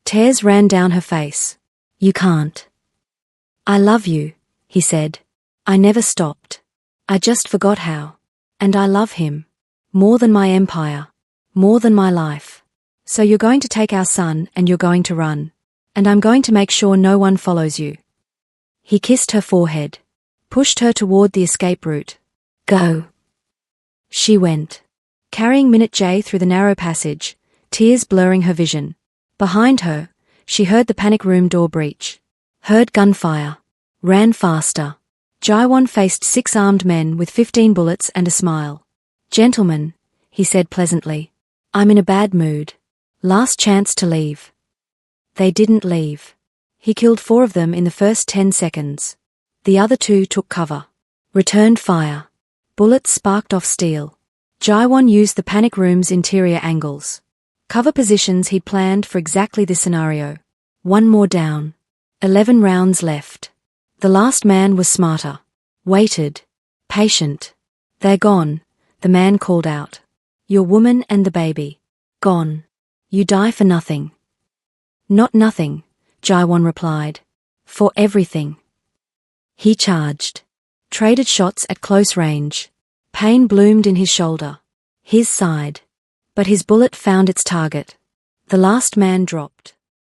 Tears ran down her face. "You can't." "I love you," he said. "I never stopped. I just forgot how. And I love him. More than my empire. More than my life. So you're going to take our son and you're going to run. And I'm going to make sure no one follows you." He kissed her forehead. Pushed her toward the escape route. "Go." She went. Carrying Minute J through the narrow passage, tears blurring her vision. Behind her, she heard the panic room door breach. Heard gunfire. Ran faster. Jaiwon faced 6 armed men with 15 bullets and a smile. "Gentlemen," he said pleasantly. "I'm in a bad mood. Last chance to leave." They didn't leave. He killed 4 of them in the first 10 seconds. The other 2 took cover. Returned fire. Bullets sparked off steel. Jaiwon used the panic room's interior angles. Cover positions he'd planned for exactly this scenario. 1 more down. 11 rounds left. The last man was smarter. Waited. Patient. "They're gone," the man called out. "Your woman and the baby. Gone. You die for nothing." "Not nothing," Jaiwon replied. "For everything." He charged. Traded shots at close range. Pain bloomed in his shoulder. His side. But his bullet found its target. The last man dropped.